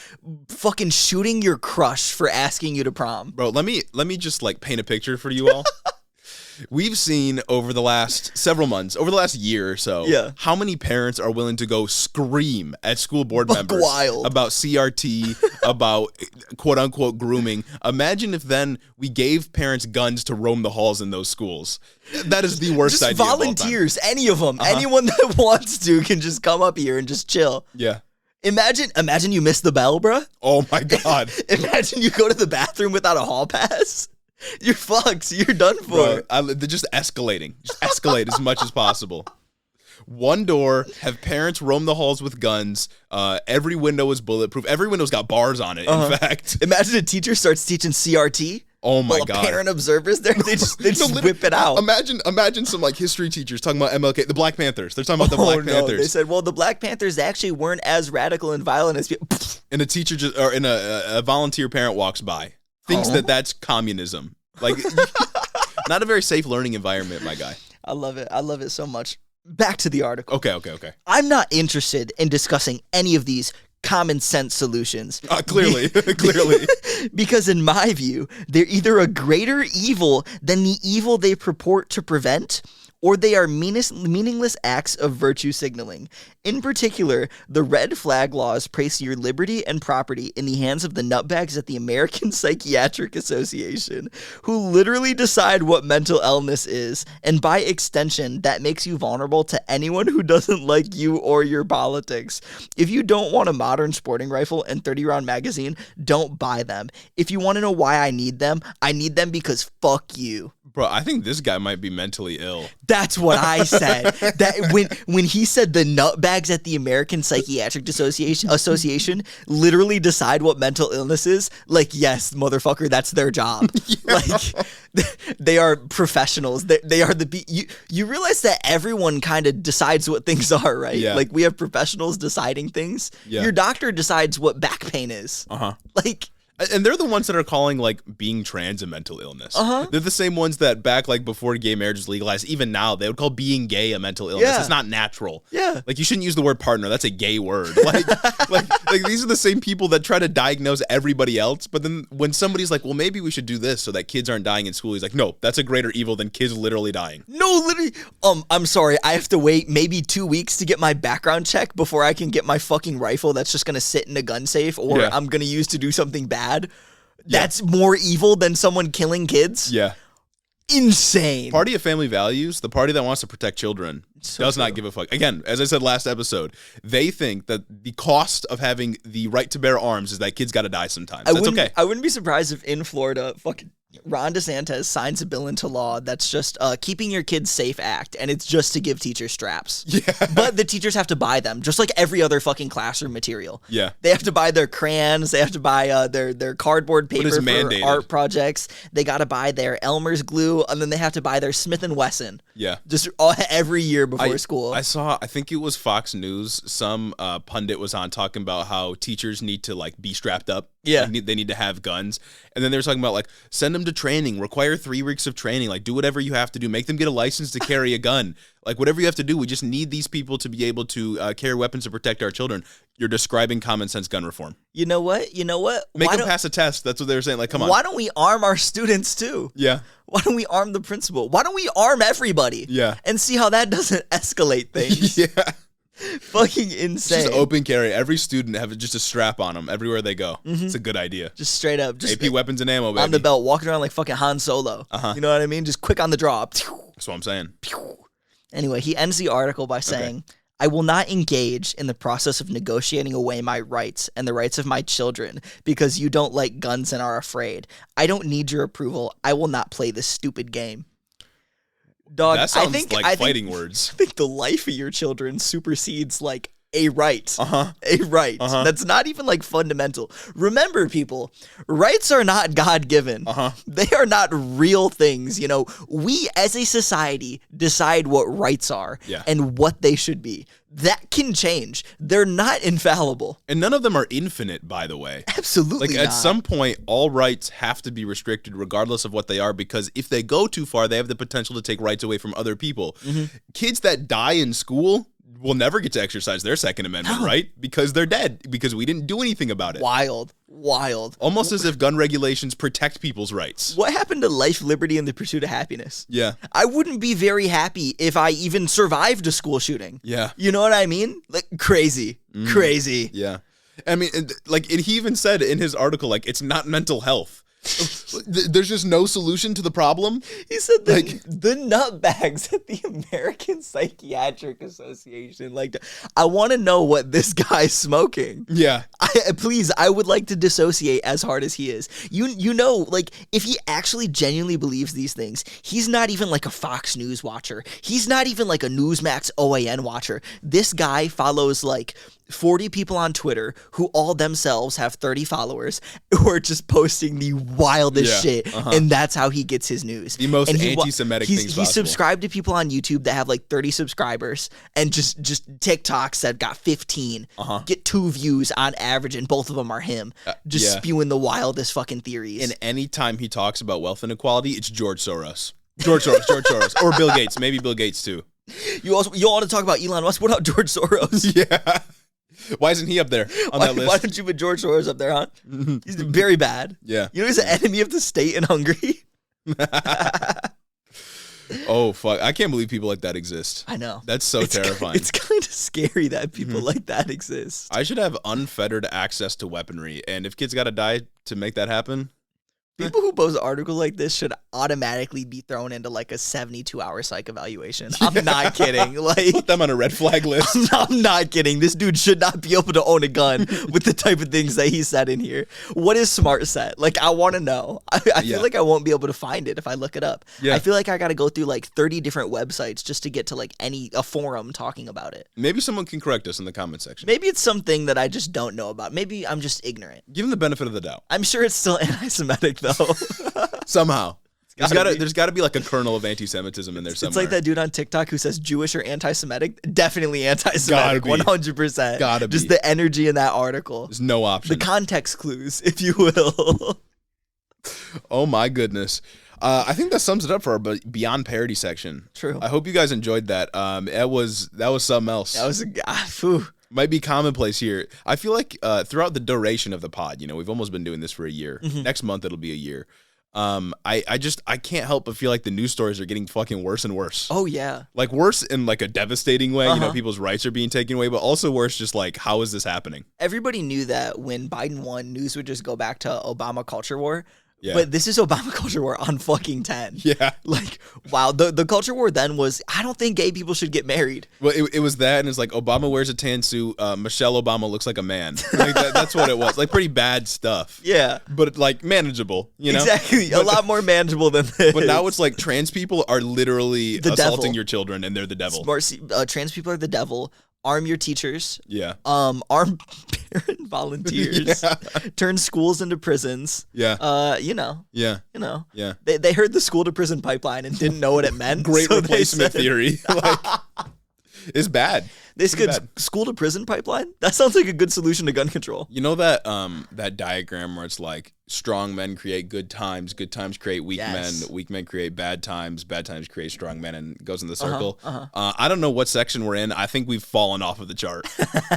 fucking shooting your crush for asking you to prom. Bro, let me just like paint a picture for you all. We've seen over the last several months, over the last year or so, how many parents are willing to go scream at school board members about CRT, about quote unquote grooming. Imagine if then we gave parents guns to roam the halls in those schools. That is the worst idea. Just volunteers, any of them, anyone that wants to can just come up here and just chill. Yeah. Imagine you miss the bell, bruh. Oh my God. Imagine you go to the bathroom without a hall pass. You're fucked. You're done for. Bro, they're just escalating. Just escalate as much as possible. One door, have parents roam the halls with guns. Every window is bulletproof. Every window's got bars on it, in fact. Imagine a teacher starts teaching CRT. Oh my God. Parent observers there, they just whip it out. Imagine some like history teachers talking about MLK, the Black Panthers. They're talking about the Black Panthers. They said, well, the Black Panthers actually weren't as radical and violent as people. And a teacher a volunteer parent walks by. Thinks that's communism. Like, not a very safe learning environment, my guy. I love it. I love it so much. Back to the article. Okay. I'm not interested in discussing any of these common sense solutions. Clearly. Because in my view, they're either a greater evil than the evil they purport to prevent, or they are meaningless acts of virtue signaling. In particular, the red flag laws place your liberty and property in the hands of the nutbags at the American Psychiatric Association, who literally decide what mental illness is, and by extension, that makes you vulnerable to anyone who doesn't like you or your politics. If you don't want a modern sporting rifle and 30-round magazine, don't buy them. If you want to know why I need them because fuck you. Bro, I think this guy might be mentally ill. That's what I said. That when he said the nutbags at the American Psychiatric Association literally decide what mental illness is, like, yes, motherfucker, that's their job. Like, they are professionals. They are you realize that everyone kind of decides what things are, right? Yeah. Like, we have professionals deciding things. Yeah. Your doctor decides what back pain is. Like. And they're the ones that are calling, like, being trans a mental illness. They're the same ones that back, like, before gay marriage was legalized, even now, they would call being gay a mental illness. Yeah. It's not natural. Yeah. Like, you shouldn't use the word partner. That's a gay word. Like, these are the same people that try to diagnose everybody else. But then when somebody's like, well, maybe we should do this so that kids aren't dying in school, he's like, no, that's a greater evil than kids literally dying. No, literally. I'm sorry. I have to wait maybe 2 weeks to get my background check before I can get my fucking rifle that's just going to sit in a gun safe or I'm going to use to do something bad. That's more evil than someone killing kids? Yeah. Insane. Party of family values, the party that wants to protect children, does not give a fuck. Again, as I said last episode, they think that the cost of having the right to bear arms is that kids got to die sometimes. That's okay. I wouldn't be surprised if in Florida, fucking Ron DeSantis signs a bill into law that's just Keeping Your Kids Safe Act, and it's just to give teachers straps. Yeah. But the teachers have to buy them, just like every other fucking classroom material. Yeah. They have to buy their crayons. They have to buy their cardboard paper for mandated. art projects. They got to buy their Elmer's glue, and then they have to buy their Smith & Wesson. Yeah. Just every year before school. I think it was Fox News, some pundit was on talking about how teachers need to, like, be strapped up. Yeah. Like, they need to have guns. And then they were talking about, like, send them to training, require 3 weeks of training, like, do whatever you have to do, make them get a license to carry a gun. Like, whatever you have to do, we just need these people to be able to carry weapons to protect our children. You're describing common sense gun reform. You know what? Make them pass a test. That's what they were saying. Like, come on. Why don't we arm our students too? Yeah. Why don't we arm the principal? Why don't we arm everybody? Yeah. And see how that doesn't escalate things. Yeah. Fucking insane. Just open carry. Every student have just a strap on them everywhere they go. It's a good idea. Just straight up. Just AP weapons and ammo, baby. on the belt, walking around like fucking Han Solo. You know what I mean? Just quick on the draw. That's what I'm saying. Anyway, he ends the article by saying, I will not engage in the process of negotiating away my rights and the rights of my children because you don't like guns and are afraid. I don't need your approval. I will not play this stupid game. Dog, That sounds fighting words. I think the life of your children supersedes like a right. Uh-huh. A right. That's not even like fundamental. Remember, people, rights are not God-given. They are not real things. You know, we as a society decide what rights are and what they should be. That can change. They're not infallible. And none of them are infinite, by the way. Absolutely Like, not. at some point, all rights have to be restricted regardless of what they are, because if they go too far, they have the potential to take rights away from other people. Kids that die in school will never get to exercise their Second Amendment, right? Because they're dead, because we didn't do anything about it. Wild. Almost as if gun regulations protect people's rights. What happened to life, liberty, and the pursuit of happiness? Yeah. I wouldn't be very happy if I even survived a school shooting. Yeah. You know what I mean? Like, crazy. Yeah. I mean, like, he even said in his article, like, it's not mental health. There's just no solution to the problem. He said the nutbags at the American Psychiatric Association. Like, I want to know what this guy's smoking. Yeah. Please, I would like to dissociate as hard as he is. You know, like, if he actually genuinely believes these things, he's not even like a Fox News watcher. He's not even like a Newsmax OAN watcher. This guy follows like 40 people on Twitter who all themselves have 30 followers who are just posting the wildest shit, and that's how he gets his news. The most anti-Semitic things possible. He's subscribed to people on YouTube that have like 30 subscribers, and just TikToks that got 15 get 2 views on average, and both of them are him spewing the wildest fucking theories. And anytime he talks about wealth inequality, it's George Soros, or Bill Gates, maybe Bill Gates too. You want to talk about Elon Musk? What about George Soros? Yeah. Why isn't he up there on that list? Why don't you put George Soros up there, huh? He's very bad. Yeah. You know he's an enemy of the state and hungry. Oh, fuck. I can't believe people like that exist. I know. That's so terrifying. It's kind of scary that people like that exist. I should have unfettered access to weaponry, and if kids got to die to make that happen... People who post an article like this should automatically be thrown into like a 72-hour psych evaluation. I'm not kidding. Like, put them on a red flag list. I'm not kidding. This dude should not be able to own a gun with the type of things that he said in here. What is smart set? Like, I want to know. I feel like I won't be able to find it if I look it up. Yeah. I feel like I got to go through like 30 different websites just to get to like a forum talking about it. Maybe someone can correct us in the comment section. Maybe it's something that I just don't know about. Maybe I'm just ignorant. Give them the benefit of the doubt. I'm sure it's still anti-Semitic though. Somehow. There's got to be like a kernel of anti-Semitism in there somewhere. It's like that dude on TikTok who says Jewish or anti-Semitic. Definitely anti-Semitic, 100%. Gotta be. Just the energy in that article. There's no option. The context clues, if you will. Oh my goodness. I think that sums it up for our Beyond Parody section. True. I hope you guys enjoyed that. That was something else. That was might be commonplace here. I feel like throughout the duration of the pod, we've almost been doing this for a year. Next month it'll be a year. I can't help but feel like the news stories are getting fucking worse and worse. Oh yeah. Like worse in like a devastating way, people's rights are being taken away, but also worse just like, how is this happening? Everybody knew that when Biden won, news would just go back to Obama culture war. Yeah. But this is Obama culture war on fucking 10. Yeah. Like, wow. The culture war then was, I don't think gay people should get married. Well, it was that, and it's like Obama wears a tan suit. Michelle Obama looks like a man. Like that's what it was. Like pretty bad stuff. Yeah. But like manageable, Exactly. But, a lot more manageable than this. But now it's like trans people are literally assaulting your children, and they're the devil. Trans people are the devil. Arm your teachers. Yeah. Arm parent volunteers. Yeah. Turn schools into prisons. Yeah. Yeah. Yeah. They heard the school to prison pipeline and didn't know what it meant. Great replacement theory. Like, it's bad. This Pretty could bad. school to prison pipeline. That sounds like a good solution to gun control. You know that that diagram where it's like strong men create good times create weak Yes. men, weak men create bad times create strong men, and it goes in the circle. I don't know what section we're in. I think we've fallen off of the chart.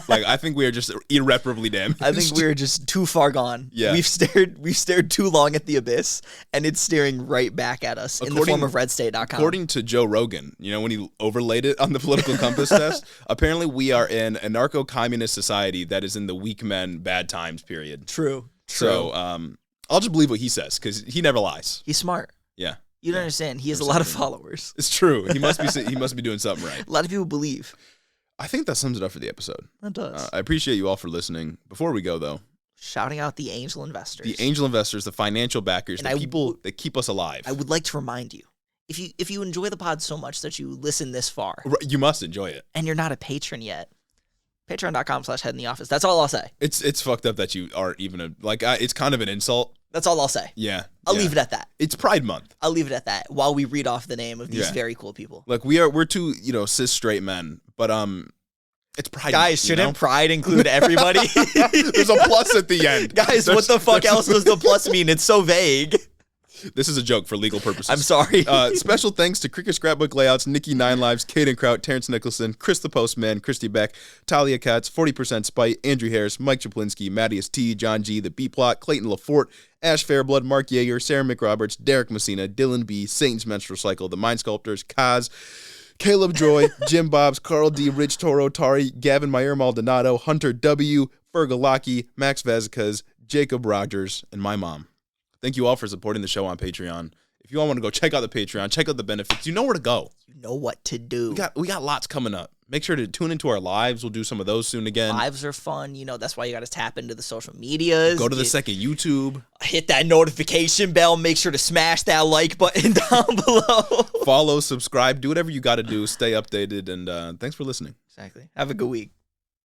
Like I think we are just irreparably damaged. I think we're just too far gone. Yeah. We've stared too long at the abyss, and it's staring right back at us in the form of redstate.com. According to Joe Rogan, you know, when he overlaid it on the political compass test, apparently we are in a narco-communist society that is in the weak men, bad times period. True. So I'll just believe what he says because he never lies. He's smart. Yeah. You don't understand. He has a lot of followers. It's true. He must be doing something right. A lot of people believe. I think that sums it up for the episode. That does. I appreciate you all for listening. Before we go, though, Shouting out the angel investors. the angel investors, the financial backers, And the people that keep us alive. I would like to remind you, if you enjoy the pod so much that you listen this far, You must enjoy it. and you're not a patron yet, patreon.com/headintheoffice. That's all I'll say. It's fucked up that you aren't even it's kind of an insult. That's all I'll say. Yeah. I'll leave it at that. It's Pride Month. I'll leave it at that while we read off the name of these Yeah. very cool people. Like we're two, cis straight men, but it's Pride Guys, Month, shouldn't Pride include everybody? There's a plus at the end. Guys, what the fuck else does the plus mean? It's so vague. This is a joke for legal purposes. I'm sorry. Special thanks to Cricket Scrapbook Layouts, Nikki Nine Lives, Caden Kraut, Terrence Nicholson, Chris the Postman, Christy Beck, Talia Katz, 40% Spite, Andrew Harris, Mike Chaplinsky, Mattias T, John G, The B-Plot, Clayton LaForte, Ash Fairblood, Mark Yeager, Sarah McRoberts, Derek Messina, Dylan B, Satan's Menstrual Cycle, The Mind Sculptors, Kaz, Caleb Joy, Jim Bobs, Carl D, Rich Toro, Tari, Gavin Mayer Maldonado, Hunter W, Fergalaki, Max Vazquez, Jacob Rogers, and my mom. Thank you all for supporting the show on Patreon. If you all want to go check out the Patreon, check out the benefits, you know where to go. You know what to do. We got lots coming up. Make sure to tune into our lives. We'll do some of those soon again. Lives are fun. You know, that's why you got to tap into the social medias. Go to the second YouTube. Hit that notification bell. Make sure to smash that like button down below. Follow, subscribe, do whatever you got to do. Stay updated, and thanks for listening. Exactly. Have a good week.